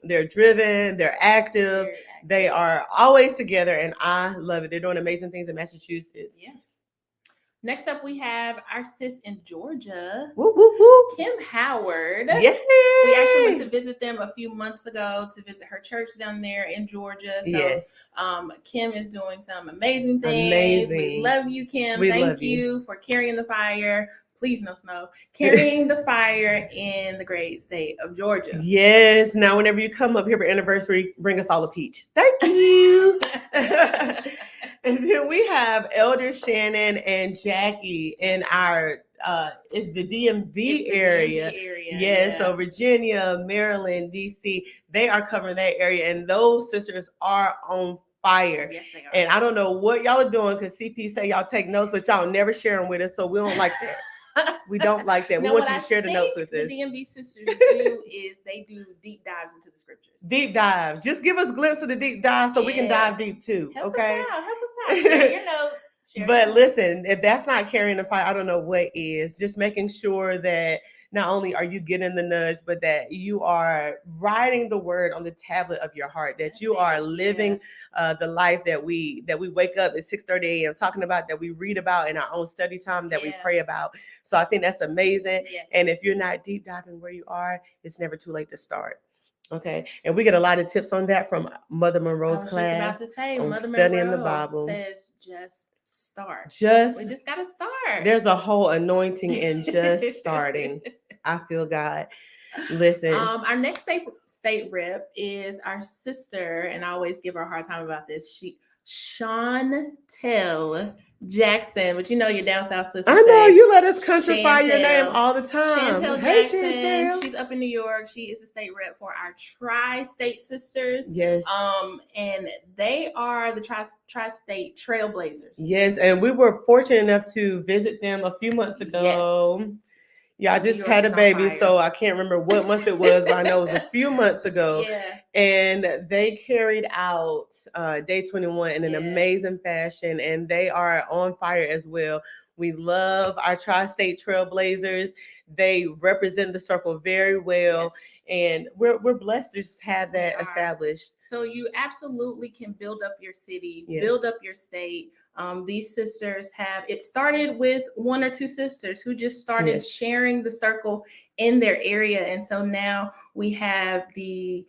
they're driven, they're active, Very active. they are always together, and I love it. They're doing amazing things in Massachusetts. Yeah. Next up, we have our sis in Georgia, Whoop, whoop, whoop. Kim Howard. Yay! We actually went to visit them a few months ago to visit her church down there in Georgia. So, Yes. Kim is doing some amazing things. Amazing. We love you, Kim. We Thank love you. you for carrying the fire. Please, no snow. Carrying the fire in the great state of Georgia. Yes. Now, whenever you come up here for anniversary, bring us all a peach. Thank you. And then we have Elder Shannon and Jackie in our it's the DMV area. Yes, so Virginia, Maryland, DC, they are covering that area, and those sisters are on fire. Yes, they are. And I don't know what y'all are doing, because CP say y'all take notes, but y'all never share them with us, so we don't like that. We don't like that. We Now, want what you to I share the notes with think us. the DMV sisters do is they do deep dives into the scriptures. Deep dive. Just give us a glimpse of the deep dive so we can Yeah. dive deep too. Help Okay. us out. Help us out. Share your notes. Share But your listen, if that's not carrying the fire, I don't know what is. Just making sure that not only are you getting the nudge, but that you are writing the word on the tablet of your heart, that That's you it, are yeah. living the life that we wake up at 6:30 a.m. talking about, that we read about in our own study time, that we Yeah. pray about. So I think that's amazing. Yes. And if you're not deep diving where you are, it's never too late to start. Okay. And we get a lot of tips on that from Mother I Monroe's was class. just about to say, on Mother studying the Monroe Bible. says just start. Just We just got to start. there's a whole anointing in just starting. I feel God. Listen. Our next state rep is our sister, and I always give her a hard time about this. Chantel Jackson, but you know your down south sister. I know say, you let us countrify your name Chantel. all the time. Chantel Hey, Jackson, Chantel. she's up in New York. She is the state rep for our Tri-State Sisters. Yes. And they are the Tri-State Trailblazers. Yes, and we were fortunate enough to visit them a few months ago. Yes. Yeah, I New just York had a is on baby, fire. so I can't remember what month it was, but I know it was a few months ago. Yeah. And they carried out Day 21 in an Yeah. amazing fashion, and they are on fire as well. We love our Tri-State Trailblazers. They represent the circle very well. Yes. And we're blessed to just have We that are. established. So you absolutely can build up your city, Yes. build up your state. These sisters it started with one or two sisters who just started Yes. sharing the circle in their area. And so now we have these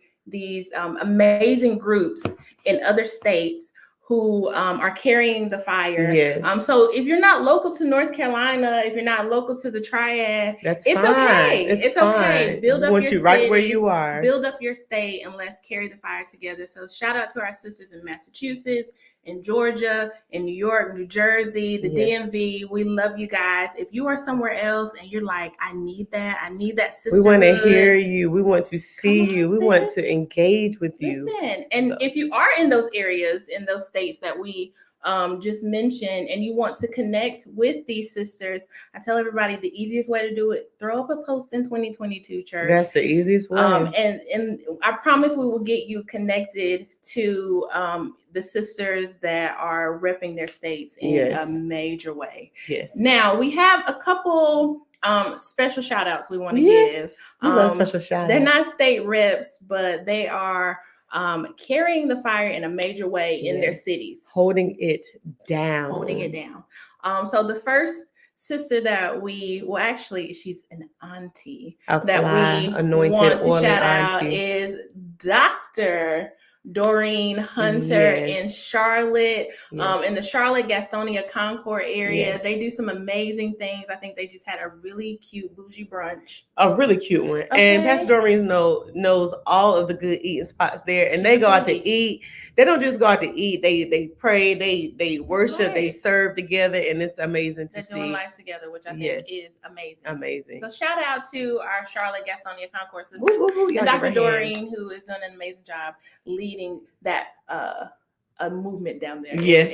amazing groups in other states who are carrying the fire. Yes. So if you're not local to North Carolina, if you're not local to the Triad, That's it's fine. okay. It's okay. fine. Build We up want your you city, right where you are. build up your state, and let's carry the fire together. So shout out to our sisters in Massachusetts, in Georgia, in New York, New Jersey, the Yes. DMV. We love you guys. If you are somewhere else and you're like, I need that We sisterhood. want to hear you. We want to see Come on, you. We want sis. to engage with you. Listen, and So- if you are in those areas, in those states that we just mentioned, and you want to connect with these sisters, I tell everybody the easiest way to do it: throw up a post in 2022, church. That's the easiest way. And I promise we will get you connected to the sisters that are repping their states in Yes. a major way. Yes. Now we have a couple special shout outs we want to Yeah. give. We love special shout They're outs. not state reps, but they are carrying the fire in a major way in their Yes. cities. Holding it down. Holding it down. So the first sister that we, well, actually, she's an auntie A that fly, we anointed, want to oily shout out auntie. is Dr. Doreen Hunter Yes. in Charlotte, Yes. in the Charlotte Gastonia Concord area. Yes. They do some amazing things. I think they just had a really cute bougie brunch. A really cute one. Okay. And Pastor Doreen knows all of the good eating spots there. And She's they a go out to foodie. eat. They don't just go out to eat. They pray, they worship, they right. serve together, and it's amazing to They're see. doing life together, which I Yes. think is amazing. Amazing. So shout out to our Charlotte Gastonia Concord sisters, Woo, woo, woo. Y'all and give her Dr. a hand. Doreen, who is doing an amazing job leading that a movement down there. Yes.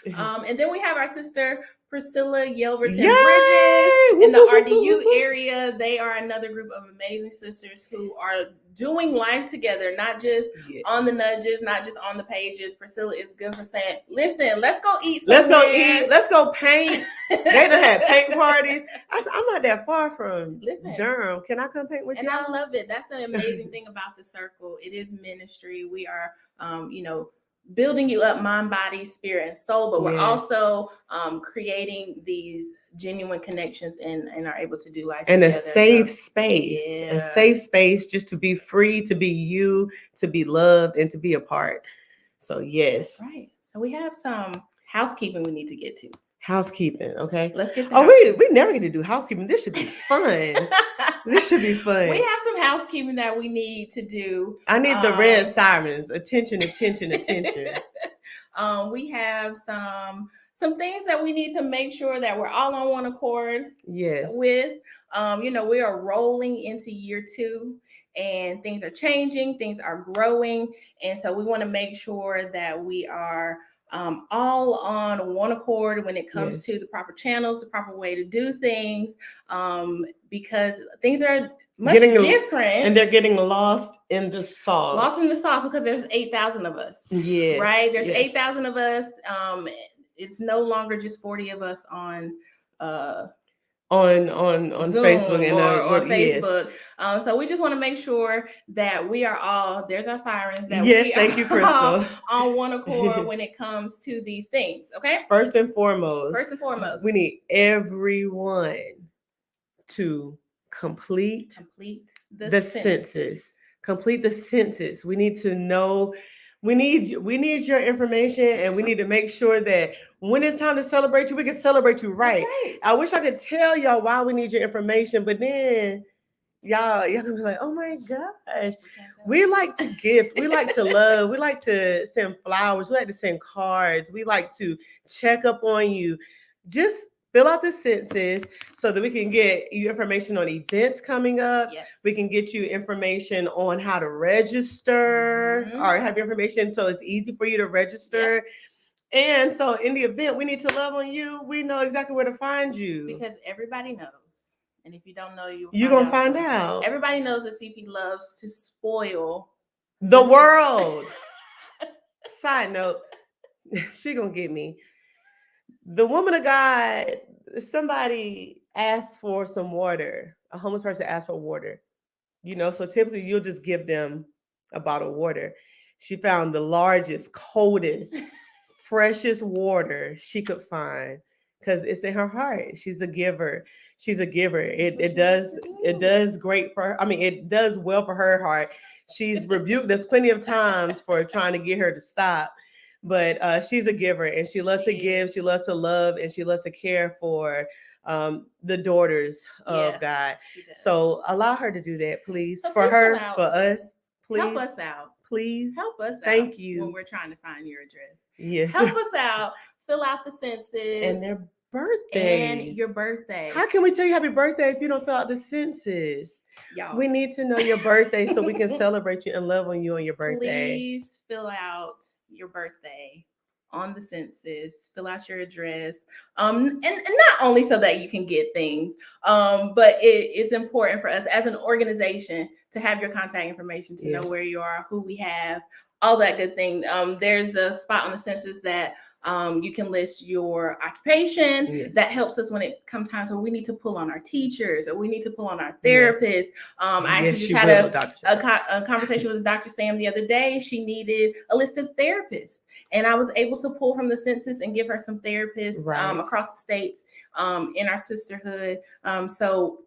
And then we have our sister Priscilla Yelverton Yay! Bridges in the Woo, woo, woo, RDU woo, woo. area. They are another group of amazing sisters who are doing life together, not just Yes. on the nudges, not just on the pages. Priscilla is good for saying, listen, let's go eat somewhere. Let's go eat. Let's go paint. They done had paint parties. I said, I'm not that far from Durham. Can I come paint with you? And I love it. That's the amazing thing about the circle. It is ministry. We are, building you up mind, body, spirit, and soul, but we're also creating these genuine connections and are able to do life and together. a safe space. Yeah. A safe space just to be free, to be you, to be loved, and to be a part. So yes. That's right. So we have some housekeeping we need to get to. Housekeeping, okay. Let's get some. Oh, we never get to do housekeeping. This should be fun. This should be fun. We have some housekeeping that we need to do. I need the red sirens. Attention, attention, attention. We have some things that we need to make sure that we're all on one accord. Yes. With. We are rolling into year 2. And things are changing, things are growing. And so we want to make sure that we are all on one accord when it comes to the proper channels, the proper way to do things, because things are much different. And they're getting lost in the sauce. Lost in the sauce because there's 8,000 of us. Yes. Right? There's 8,000 of us. It's no longer just 40 of us on Zoom Facebook and or Facebook. So we just want to make sure that we are all, there's our sirens, that we thank you, Crystal. On one accord when it comes to these things. Okay. First and foremost, we need everyone to complete the census. Complete the census. We need to know. We need your information, and we need to make sure that when it's time to celebrate you, we can celebrate you right. I wish I could tell y'all why we need your information, but then y'all gonna be like, oh my gosh. We like to gift, we like to love, we like to send flowers, we like to send cards, we like to check up on you. Just fill out the census so that we can get you information on events coming up. Yes. We can get you information on how to register or have your information so it's easy for you to register. Yep. And so in the event we need to love on you, we know exactly where to find you. Because everybody knows. And if you don't know, you're going to find out. Everybody knows that CP loves to spoil the world. Side note, she going to get me. The woman of God, somebody asked for some water. A homeless person asked for water. So typically you'll just give them a bottle of water. She found the largest, coldest, freshest water she could find. because it's in her heart. She's a giver. She's a giver. That's It what it she wants does to it do. does great for her. I mean, it does well for her heart. She's rebuked us plenty of times for trying to get her to stop, but she's a giver and she loves She to give. is. She loves to love and she loves to care for the daughters Yeah, of God. she does. So allow her to do that, please, So for please fill her, out. for us, Help please, us out. please. Help us out. Thank when you. we're trying to find your address. Yes. Help us out. Fill out the census And their and birthdays. your birthday. How can we tell you happy birthday if you don't fill out the census? Y'all, We need to know your birthday so we can celebrate you and love on you on your birthday. please fill out your birthday on the census. Fill out your address, and not only so that you can get things, but it is important for us as an organization to have your contact information, to know Yes. where you are, who we have, all that good thing. There's a spot on the census that you can list your occupation. Yes. That helps us when it comes time. So we need to pull on our teachers, or we need to pull on our Yes. therapists. I Yes, actually just you had will, Dr. Sam. a conversation with Dr. Sam the other day. She needed a list of therapists, and I was able to pull from the census and give her some therapists Right. across the states in our sisterhood. So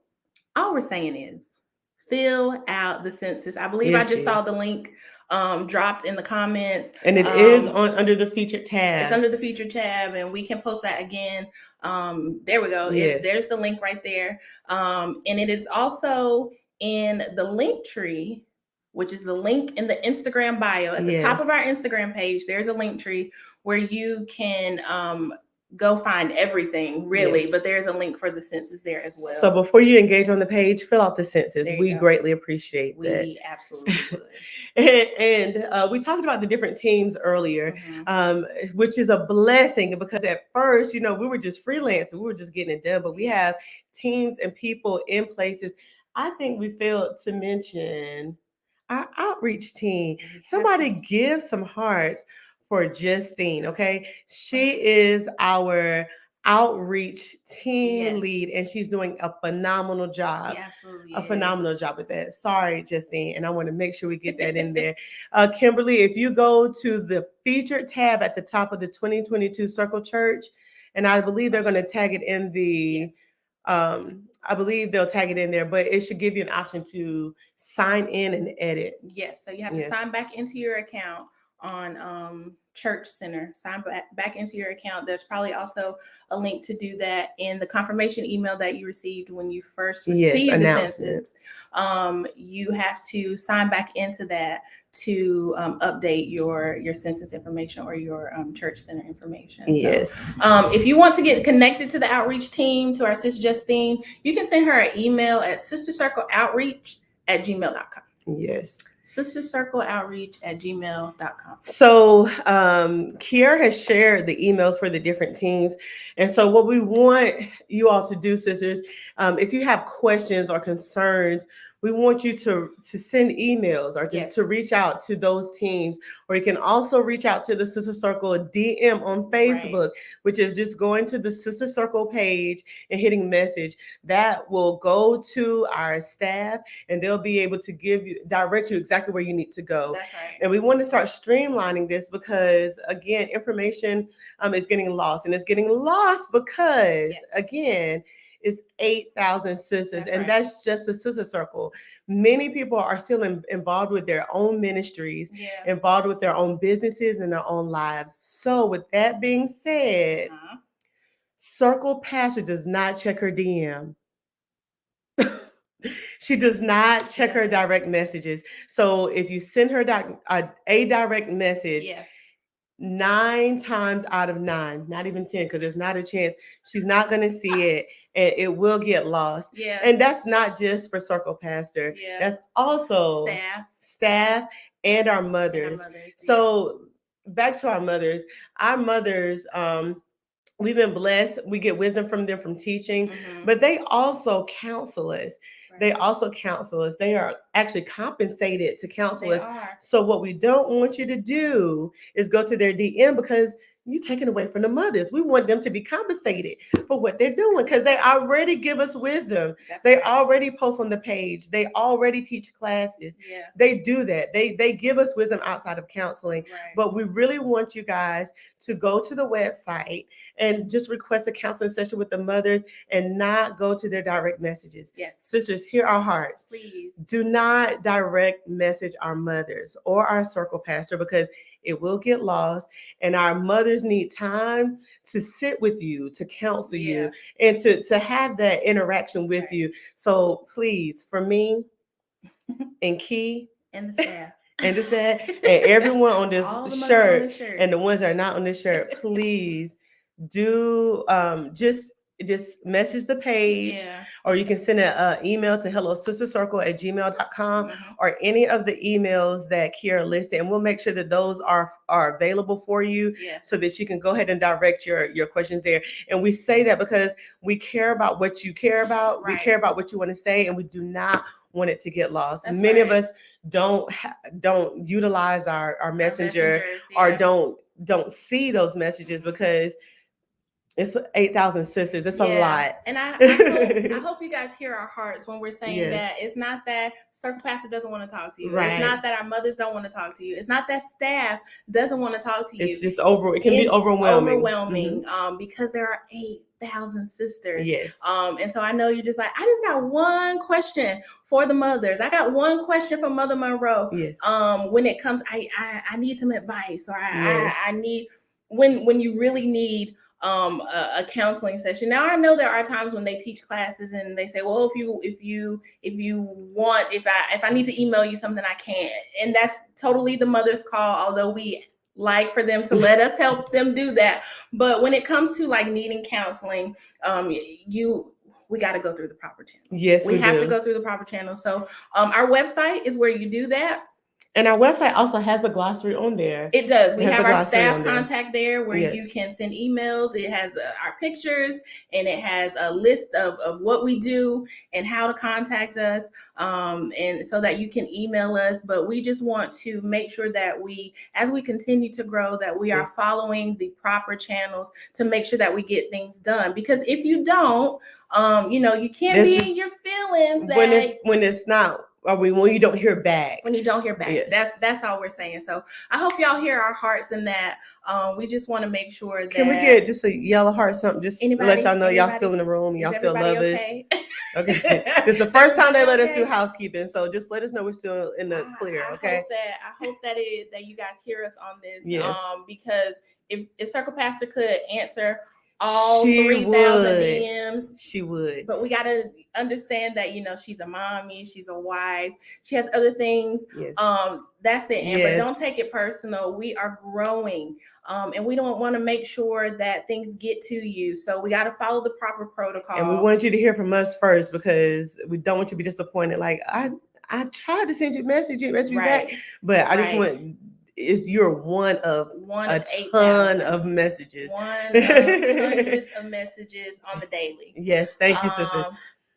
all we're saying is fill out the census. I believe I Yes, just she saw is. the link dropped in the comments. And it is on under the featured tab. It's under the feature tab, and we can post that again. There we go. Yes. There's the link right there. And it is also in the link tree, which is the link in the Instagram bio. At the top of Yes. our Instagram page, there's a link tree where you can go find everything, really. Yes. But there's a link for the census there as well. So before you engage on the page, fill out the census. There you We go. greatly appreciate that. We absolutely would. And we talked about the different teams earlier, which is a blessing because at first, you know, we were just freelancing, we were just getting it done, but we have teams and people in places. I think we failed to mention our outreach team. Somebody give some hearts for Justine, okay? She is our outreach team lead and she's doing a phenomenal job. She absolutely A is. phenomenal job with that. Sorry, Justine, and I want to make sure we get that in there. Kimberly, if you go to the featured tab at the top of the 2022 Circle Church, and I believe they're going to tag it in the, I believe they'll tag it in there, but it should give you an option to sign in and edit. Yes, so you have to sign back into your account on Church Center. Sign back into your account. There's probably also a link to do that in the confirmation email that you received when you first received the census. You have to sign back into that to update your census information or your Church Center information. Yes. So, if you want to get connected to the outreach team, to our sis Justine, you can send her an email at sistercircleoutreach@gmail.com. Yes. sistercircleoutreach@gmail.com. So Kiera has shared the emails for the different teams. And so what we want you all to do, sisters, if you have questions or concerns, we want you to send emails or to reach out to those teams, or you can also reach out to the Sister Circle DM on Facebook, which is just going to the Sister Circle page and hitting message. That will go to our staff and they'll be able to direct you exactly where you need to go. That's right. And we want to start streamlining this because, again, information is getting lost, and it's getting lost because, again, it's 8,000 sisters, that's just the Sister Circle. Many people are still involved with their own ministries, involved with their own businesses and their own lives. So with that being said, Circle Pastor does not check her DM. She does not check her direct messages. So if you send her a direct message, 9 times out of 9, not even 10, because there's not a chance, she's not going to see it and it will get lost. And that's not just for Circle Pastor. That's also staff and our mothers. So back to our mothers. Our mothers, we've been blessed. We get wisdom from them from teaching, but they also counsel us. They also counsel us. They are actually compensated to counsel us. So what we don't want you to do is go to their DM because you taking away from the mothers. We want them to be compensated for what they're doing because they already give us wisdom. That's They right. already post on the page. They already teach classes. Yeah. They do that. They give us wisdom outside of counseling. Right. But we really want you guys to go to the website and just request a counseling session with the mothers and not go to their direct messages. Yes. Sisters, hear our hearts. Please. Do not direct message our mothers or our circle pastor because it will get lost. And our mothers need time to sit with you, to counsel you, and to have that interaction with you. So please, for me and Key and the staff. And everyone on this All the mothers shirt, on this shirt and the ones that are not on this shirt, please do just message the page, or you can send an email to hellosistercircle@gmail.com or any of the emails that Kiera listed, and we'll make sure that those are available for you so that you can go ahead and direct your questions there. And we say that because we care about what you care about, we care about what you want to say, and we do not want it to get lost. That's Many of us don't utilize our messenger or don't see those messages because it's 8,000 sisters. It's a lot. And I hope you guys hear our hearts when we're saying that it's not that circle pastor doesn't want to talk to you. Right. It's not that our mothers don't want to talk to you. It's not that staff doesn't want to talk to you. It's just it can be overwhelming. Because there are 8,000 sisters. Yes. And so I know you're just like, I just got one question for the mothers. I got one question for Mother Monroe. Yes. When it comes, I need some advice, or I need when you really need a counseling session. Now I know there are times when they teach classes and they say, well, if you want, if I need to email you something, I can. And that's totally the mother's call, although we like for them to let us help them do that. But when it comes to like needing counseling, we got to go through the proper channels. Yes, we have do. to go through the proper channels. So our website is where you do that. And our website also has a glossary on there. It does. We have our staff contact there where you can send emails. It has our pictures, and it has a list of what we do and how to contact us, and so that you can email us. But we just want to make sure that as we continue to grow, that we are following the proper channels to make sure that we get things done. Because if you don't, you can't be in your feelings when it's not. Or when you don't hear back. When you don't hear back. That's all we're saying. So I hope y'all hear our hearts in that. We just want to make sure that. Can we get just a yellow heart, something, just to let y'all know y'all still in the room, y'all still love us. Okay. It's the first time they let us do housekeeping, so just let us know we're still in the clear. Okay. I hope that you guys hear us on this. Because if Circle Pastor could answer all 3,000 DMs, she would. But we got to understand that, she's a mommy, she's a wife, she has other things. That's it, Amber. Don't take it personal. We are growing, and we don't want to make sure that things get to you. So we got to follow the proper protocol. And we want you to hear from us first, because we don't want you to be disappointed. Like, I tried to send you a message, you messaged me back, but I just want. You're one of a ton of messages. One of hundreds of messages on the daily. Yes, thank you, sisters.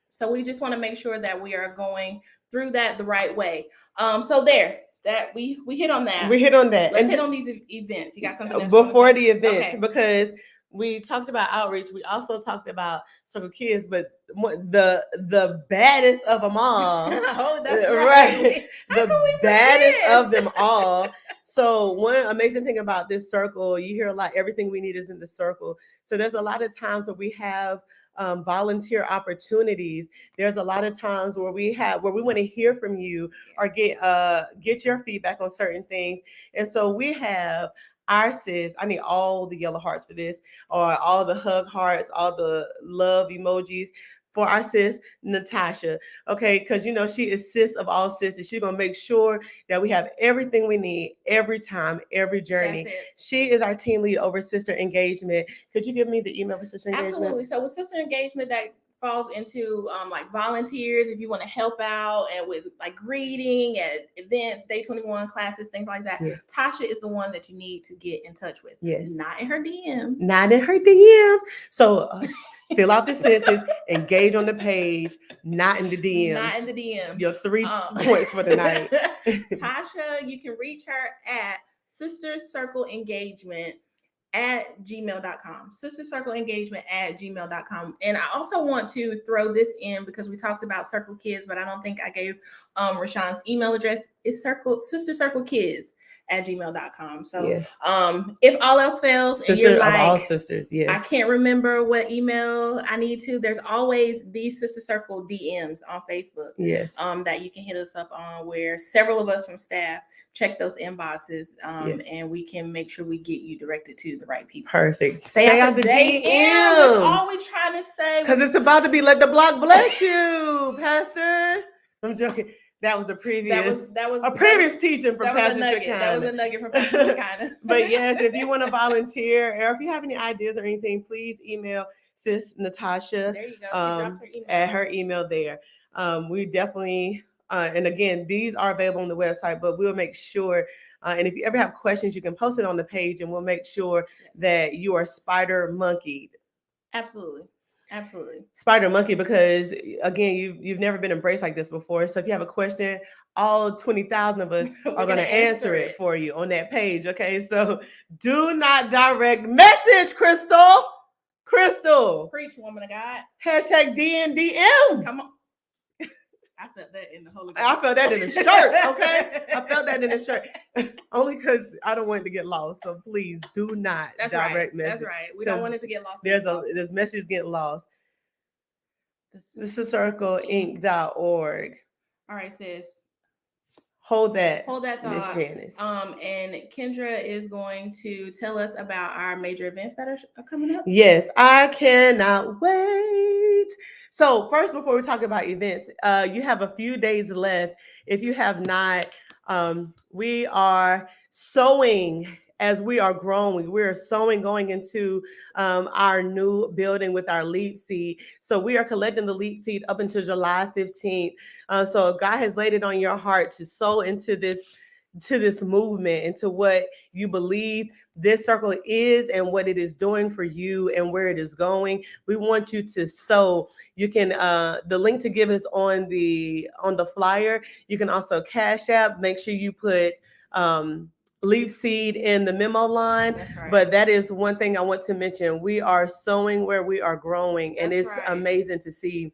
So we just want to make sure that we are going through that the right way. So that we hit on that. We hit on that. Let's hit on these events. You got something else before the events, because we talked about outreach. We also talked about Circle Kids, but the baddest of them all. Oh, that's right. The baddest of them all. So one amazing thing about this circle, you hear a lot, everything we need is in the circle. So there's a lot of times where we have volunteer opportunities. There's a lot of times where we want to hear from you or get your feedback on certain things. And so we have our sis, I need all the yellow hearts for this, or all the hug hearts, all the love emojis for our sis, Natasha. Okay, because she is sis of all sisters. She's going to make sure that we have everything we need every time, every journey. She is our team lead over sister engagement. Could you give me the email for sister engagement? Absolutely. So with sister engagement, that falls into like volunteers, if you want to help out, and with like greeting at events, day 21 classes, things like that. Tasha is the one that you need to get in touch with. Not in her DMs. Not in her DMs. So fill out the census, engage on the page, not in the DMs. Not in the DMs. Your 3 points for the night. Tasha, you can reach her at Sister Circle Engagement @gmail.com. Sister Circle Engagement @gmail.com. And I also want to throw this in because we talked about Circle Kids, but I don't think I gave Rashawn's email address. It's Sister Circle Kids @gmail.com. So Yes. If all else fails and Sister you're of all like, sisters, yes. I can't remember what email I need to, there's always the Sister Circle DMs on Facebook. Yes. That you can hit us up on, where several of us from staff check those inboxes, Yes. and we can make sure we get you directed to the right people. Perfect. Stay out the DMs. That's all we're trying to say. Because it's about to be let the block bless you, Pastor. I'm joking. That was the previous. That was a previous teaching from Pastor Shekinah. That was a nugget from Pastor Shekinah. But yes, if you want to volunteer, or if you have any ideas or anything, please email Sis Natasha. There you go. She dropped her email. At her email there. We definitely. And again, these are available on the website, but we'll make sure. And if you ever have questions, you can post it on the page, and we'll make sure that you are spider monkeyed. Absolutely. Absolutely. Spider monkey, because again, you've never been embraced like this before. So if you have a question, all 20,000 of us are going to answer it for you on that page. Okay. So do not direct message, Crystal. Preach, woman of God. #DNDM. Come on. I felt that in the Holy Ghost. I felt that in the shirt, okay? I felt that in the shirt. Only because I don't want it to get lost. So please do not direct message. That's right. We don't want it to get lost. There's messages getting lost. TheCircleinc.org. All right, sis. Hold that thought, Miss Janice. And Kendra is going to tell us about our major events that are coming up. Yes, I cannot wait. So first, before we talk about events, you have a few days left. If you have not, we are sowing as we are growing. We're sowing going into our new building with our leap seed. So we are collecting the leap seed up until July 15th. So if God has laid it on your heart to sow into this movement, into what you believe this circle is and what it is doing for you and where it is going, we want you to sow. You can the link to give is on the flyer. You can also Cash App. Make sure you put leaf seed in the memo line. That's right. But that is one thing I want to mention. We are sowing where we are growing. That's and it's right. amazing to see.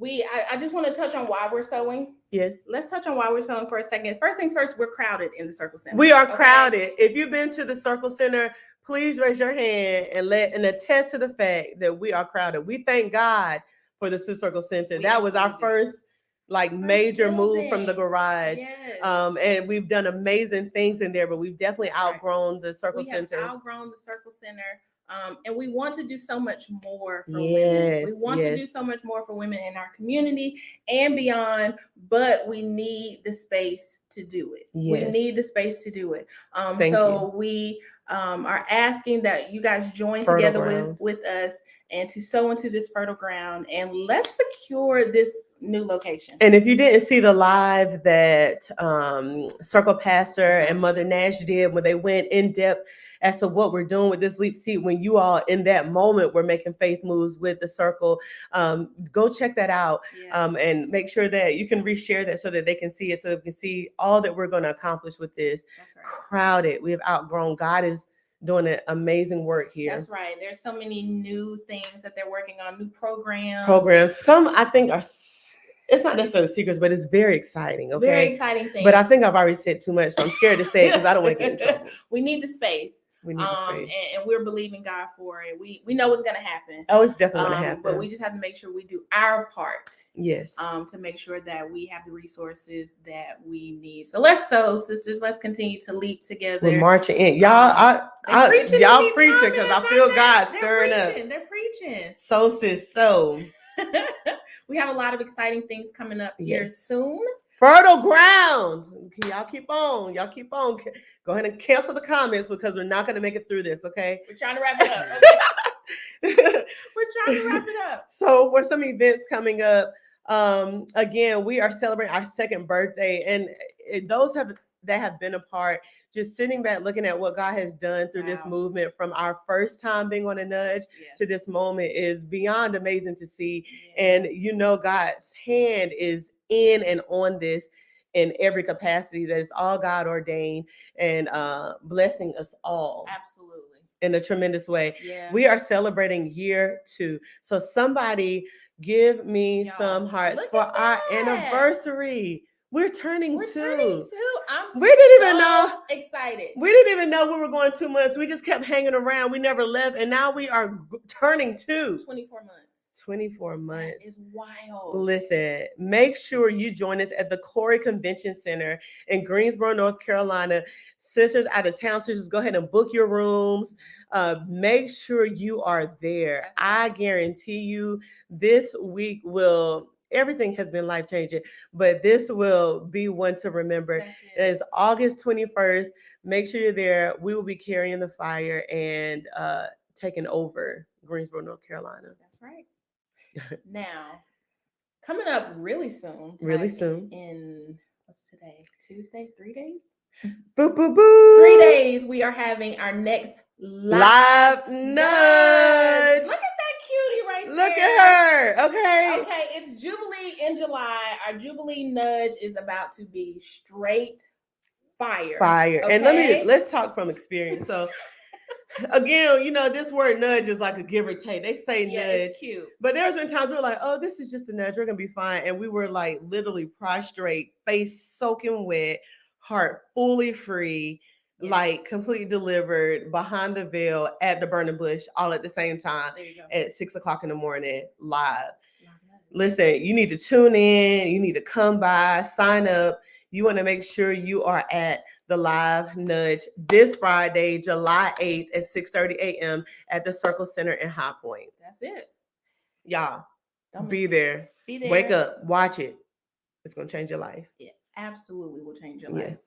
I just want to touch on why we're sowing. Yes. Let's touch on why we're sowing for a second. First things first, we're crowded in the Circle Center. We are crowded. If you've been to the Circle Center, please raise your hand and attest to the fact that we are crowded. We thank God for the Circle Center. That was our first major move from the garage. Yes. And we've done amazing things in there, but we've definitely outgrown the Circle Center. We have outgrown the Circle Center. And we want to do so much more for women. We want to do so much more for women in our community and beyond, but we need the space to do it. We need the space to do it. We are asking that you guys join together with us and to sow into this fertile ground, and let's secure this new location. And if you didn't see the live that Circle Pastor and Mother Nash did when they went in depth as to what we're doing with this leap seed, when you all in that moment were making faith moves with the circle, go check that out. And make sure that you can reshare that so that they can see it, so they can see all that we're going to accomplish with this. That's right. Crowded. We have outgrown. God is doing an amazing work here. That's right. There's so many new things that they're working on, new programs. Some I think are, it's not necessarily secrets, but it's very exciting. Okay. Very exciting things. But I think I've already said too much, so I'm scared to say it because I don't want to get in trouble. We need the space. We need the space. And we're believing God for it. We know it's going to happen. Oh, it's definitely going to happen. But we just have to make sure we do our part. Yes. To make sure that we have the resources that we need. So let's sow, sisters. Let's continue to leap together. We're marching in. Y'all, y'all preaching because I feel God stirring up. They're preaching. So, sis, so. We have a lot of exciting things coming up here soon. Fertile ground. Y'all keep on. Go ahead and cancel the comments because we're not going to make it through this, okay? We're trying to wrap it up. Okay? We're trying to wrap it up. So for some events coming up, again, we are celebrating our second birthday. And those that have been a part, just sitting back looking at what God has done through this movement from our first time being on a nudge to this moment is beyond amazing to see. And God's hand is in and on this in every capacity. That is all God ordained and blessing us all. Absolutely. in a tremendous way. Yeah. We are celebrating year 2. So somebody give me Y'all, some hearts look for at our that. anniversary. We're turning We're 2. turning 2. I'm We didn't even so know. excited. We didn't even know we were going 2 months. We just kept hanging around. We never left. And now we are turning 2. 24 months. 24 months. That is wild. Listen, make sure you join us at the Corey Convention Center in Greensboro, North Carolina. Sisters out of town, sisters, go ahead and book your rooms. Make sure you are there. That's I right. guarantee you this week will, everything has been life changing, but this will be one to remember. That's It it. is August 21st. Make sure you're there. We will be carrying the fire and taking over Greensboro, North Carolina. That's right. Now, coming up really soon. Really like soon. In, what's today? Tuesday? 3 days? Boo, boo, boo. 3 days, we are having our next live nudge. Look at that cutie right there. Look at her. Okay. Okay, it's Jubilee in July. Our Jubilee nudge is about to be straight fire. Fire. Okay? And let's talk from experience. So again, this word nudge is like a give or take. They say Yeah, nudge. it's cute. But there's been times we're like, oh, this is just a nudge. We're gonna be fine. And we were like literally prostrate, face soaking wet, heart fully free, Yes. like completely delivered behind the veil at the burning bush, all at the same time There you go. at 6:00 in the morning, live. Live nudge. Listen, you need to tune in, you need to come by, sign up. You want to make sure you are at the live nudge this Friday, July 8th at 6:30 a.m. at the Circle Center in High Point. That's it. Y'all, Don't be miss it. there. Be there. Wake up, watch it. It's going to change your life. It absolutely will change your life. Yes.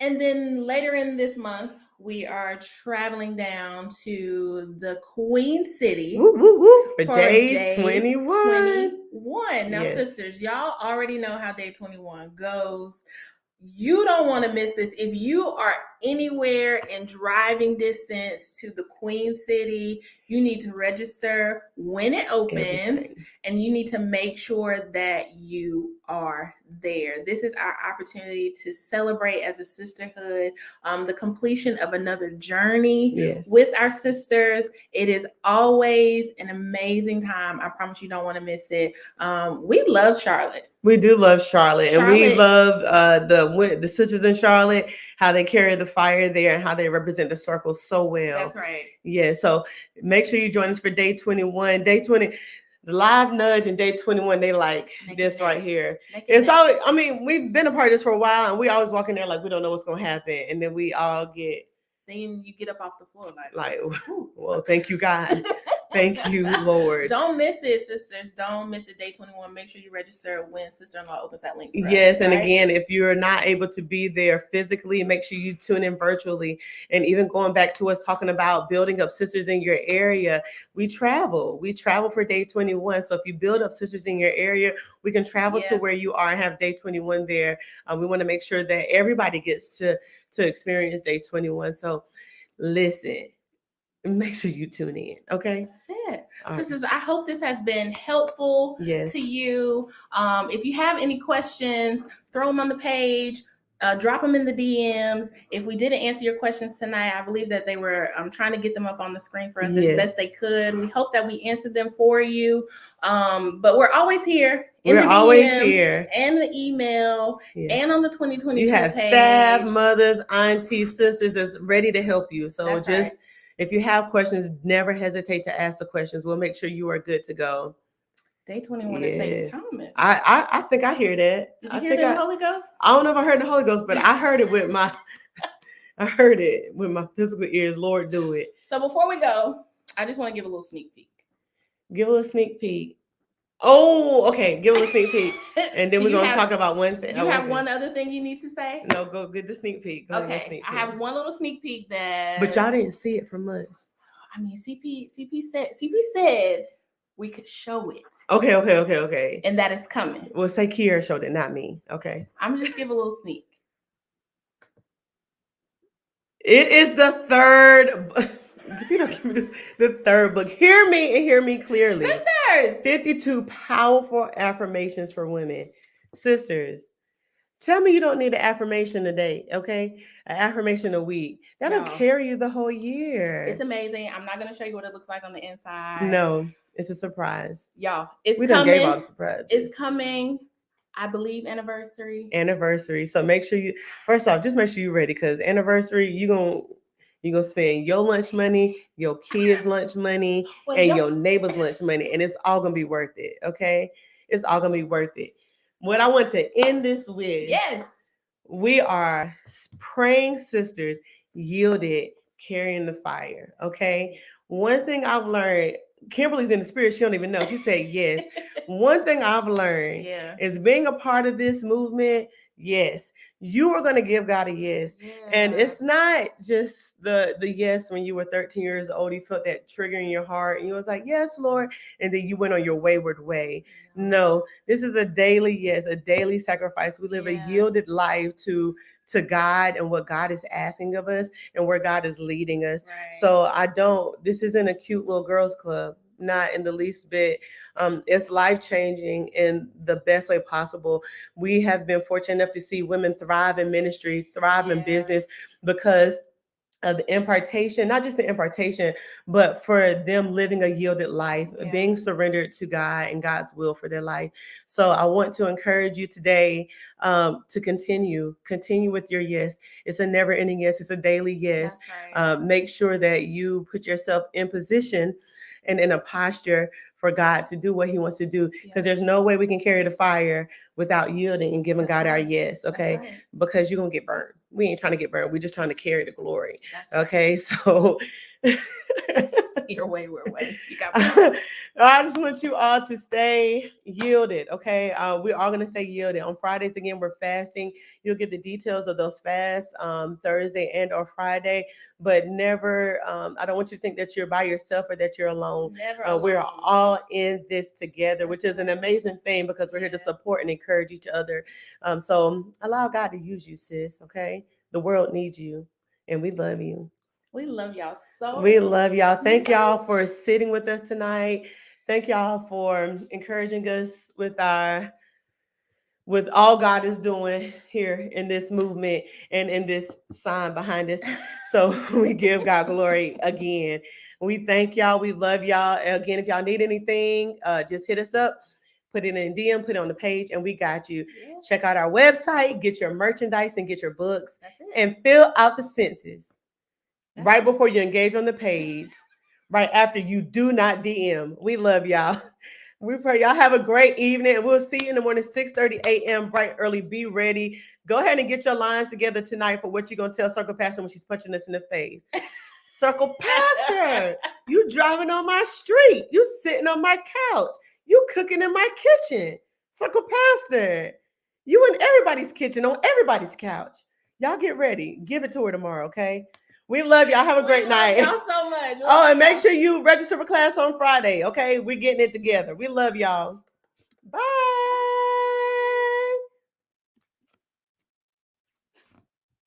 And then later in this month, we are traveling down to the Queen City Woo, woo, woo. For day day 21. 21. Now, Yes. sisters, y'all already know how day 21 goes. You don't want to miss this. If you are anywhere in driving distance to the Queen City, you need to register when it opens. Everything. And you need to make sure that you are there. This is our opportunity to celebrate as a sisterhood, the completion of another journey Yes. with our sisters. It is always an amazing time. I promise you don't want to miss it. We love Charlotte. We do love Charlotte, and we Charlotte- love the sisters in Charlotte, how they carry the fire there and how they represent the circle so well. That's right. Yeah, so make sure you join us for day 21. Day 20, the live nudge and day 21, they like Neck this and right neck. here. Neck and It's neck. always, I mean, we've been a part of this for a while, and we always walk in there like we don't know what's gonna happen, and then we all get Then you get up off the floor like, whew. well, thank you, God. Thank you, Lord. Don't miss it, sisters. Don't miss it. Day 21. Make sure you register when sister-in-law opens that link. For Yes, us, and right? again, if you're not able to be there physically, make sure you tune in virtually. And even going back to us talking about building up sisters in your area, we travel for day 21. So if you build up sisters in your area, we can travel to Yeah. where you are and have day 21 there. We want to make sure that everybody gets to experience day 21. So listen, make sure you tune in. Okay. That's it. All Sisters, I hope this has been helpful Yes. to you. If you have any questions, throw them on the page. Drop them in the DMs. If we didn't answer your questions tonight, I believe that they were trying to get them up on the screen for us Yes. as best they could. We hope that we answered them for you. But we're always here in We're the DMs always here. and the email Yes. and on the 2022 You have page. staff, mothers, aunties, sisters that's ready to help you. So That's just right. if you have questions, never hesitate to ask the questions. We'll make sure you are good to go. Day 21 is St. Yeah. Thomas. I think I hear that. Did you hear it in the Holy Ghost? I don't know if I heard the Holy Ghost, but I heard it with my I heard it with my physical ears. Lord, do it. So before we go, I just want to give a little sneak peek. Give a little sneak peek. Oh, okay. Give a little sneak peek. And then Do we're you going to have- talk about one thing. You have one other thing you need to say? No, go get the sneak peek. Go ahead, Okay, sneak I peek. have one little sneak peek that. But y'all didn't see it from us. I mean, CP said we could show it, Okay. and that is coming. Well, say Kiera showed it, not me. Okay. I'm just give a little sneak. It is the third. If you don't give me this, the third book. Hear me and hear me clearly. Sisters, 52 powerful affirmations for women. Sisters, Tell me you don't need an affirmation a day, okay? An affirmation a week. That'll Y'all, carry you the whole year. it's amazing. I'm not gonna show you what it looks like on the inside. No, it's a surprise. Y'all, it's We done gave all coming. the surprises. It's coming. I believe anniversary. Anniversary. So make sure you first off, just make sure you're ready because anniversary, you're gonna spend your lunch money, your kids' lunch money, Well, and yo- your neighbor's lunch money, and it's all gonna be worth it. Okay, it's all gonna be worth it. What I want to end this with: Yes. we are praying sisters, yielded, carrying the fire. Okay, one thing I've learned. Kimberly's in the spirit. She don't even know. She said yes. One thing I've learned Yeah. is being a part of this movement. Yes, you are going to give God a yes. And Yeah. it's not just the yes when you were 13 years old, you felt that trigger in your heart and you was like, yes, Lord. And then you went on your wayward way. No, this is a daily yes, a daily sacrifice. We live a Yeah. yielded life to God and what God is asking of us and where God is leading us. Right. So this isn't a cute little girls club, not in the least bit. It's life changing in the best way possible. We have been fortunate enough to see women thrive in ministry, thrive in Yeah. business because of the impartation, not just the impartation, but for them living a yielded life, Yeah. being surrendered to God and God's will for their life. So I want to encourage you today to continue with your yes. It's a never ending yes. It's a daily yes. That's right. Make sure that you put yourself in position and in a posture for God to do what he wants to do. Because there's no way we can carry the fire without yielding and giving God our yes. Okay. Right. Because you're going to get burned. We ain't trying to get burned. We're just trying to carry the glory. That's okay. So your way, we're way. You got I just want you all to stay yielded. Okay. We are going to stay yielded. On Fridays, again, we're fasting. You'll get the details of those fasts Thursday and or Friday, but never, I don't want you to think that you're by yourself or that you're alone. Never alone. We're all in this together, which is an amazing thing because we're here to support and encourage each other. So allow God to use you, sis. Okay. The world needs you and we love you. We love y'all so. We love y'all. Thank y'all for sitting with us tonight. Thank y'all for encouraging us with all God is doing here in this movement and in this sign behind us. So we give God glory again. We thank y'all. We love y'all. Again, if y'all need anything, just hit us up. Put it in DM, put it on the page, and we got you. Yeah. Check out our website, get your merchandise, and get your books. That's it. And fill out the census right before you engage on the page, right after you do not DM. We love y'all. We pray y'all have a great evening, and we'll see you in the morning, 6:30 a.m. bright early. Be ready. Go ahead and get your lines together tonight for what you're going to tell Circle Pastor when she's punching us in the face. Circle Pastor, you driving on my street. You sitting on my couch. You cooking in my kitchen. Circle Pastor, you in everybody's kitchen, on everybody's couch. Y'all get ready. Give it to her tomorrow, okay? We love y'all. Have a great night. Y'all so much. And make sure you register for class on Friday, okay? We're getting it together. We love y'all. Bye.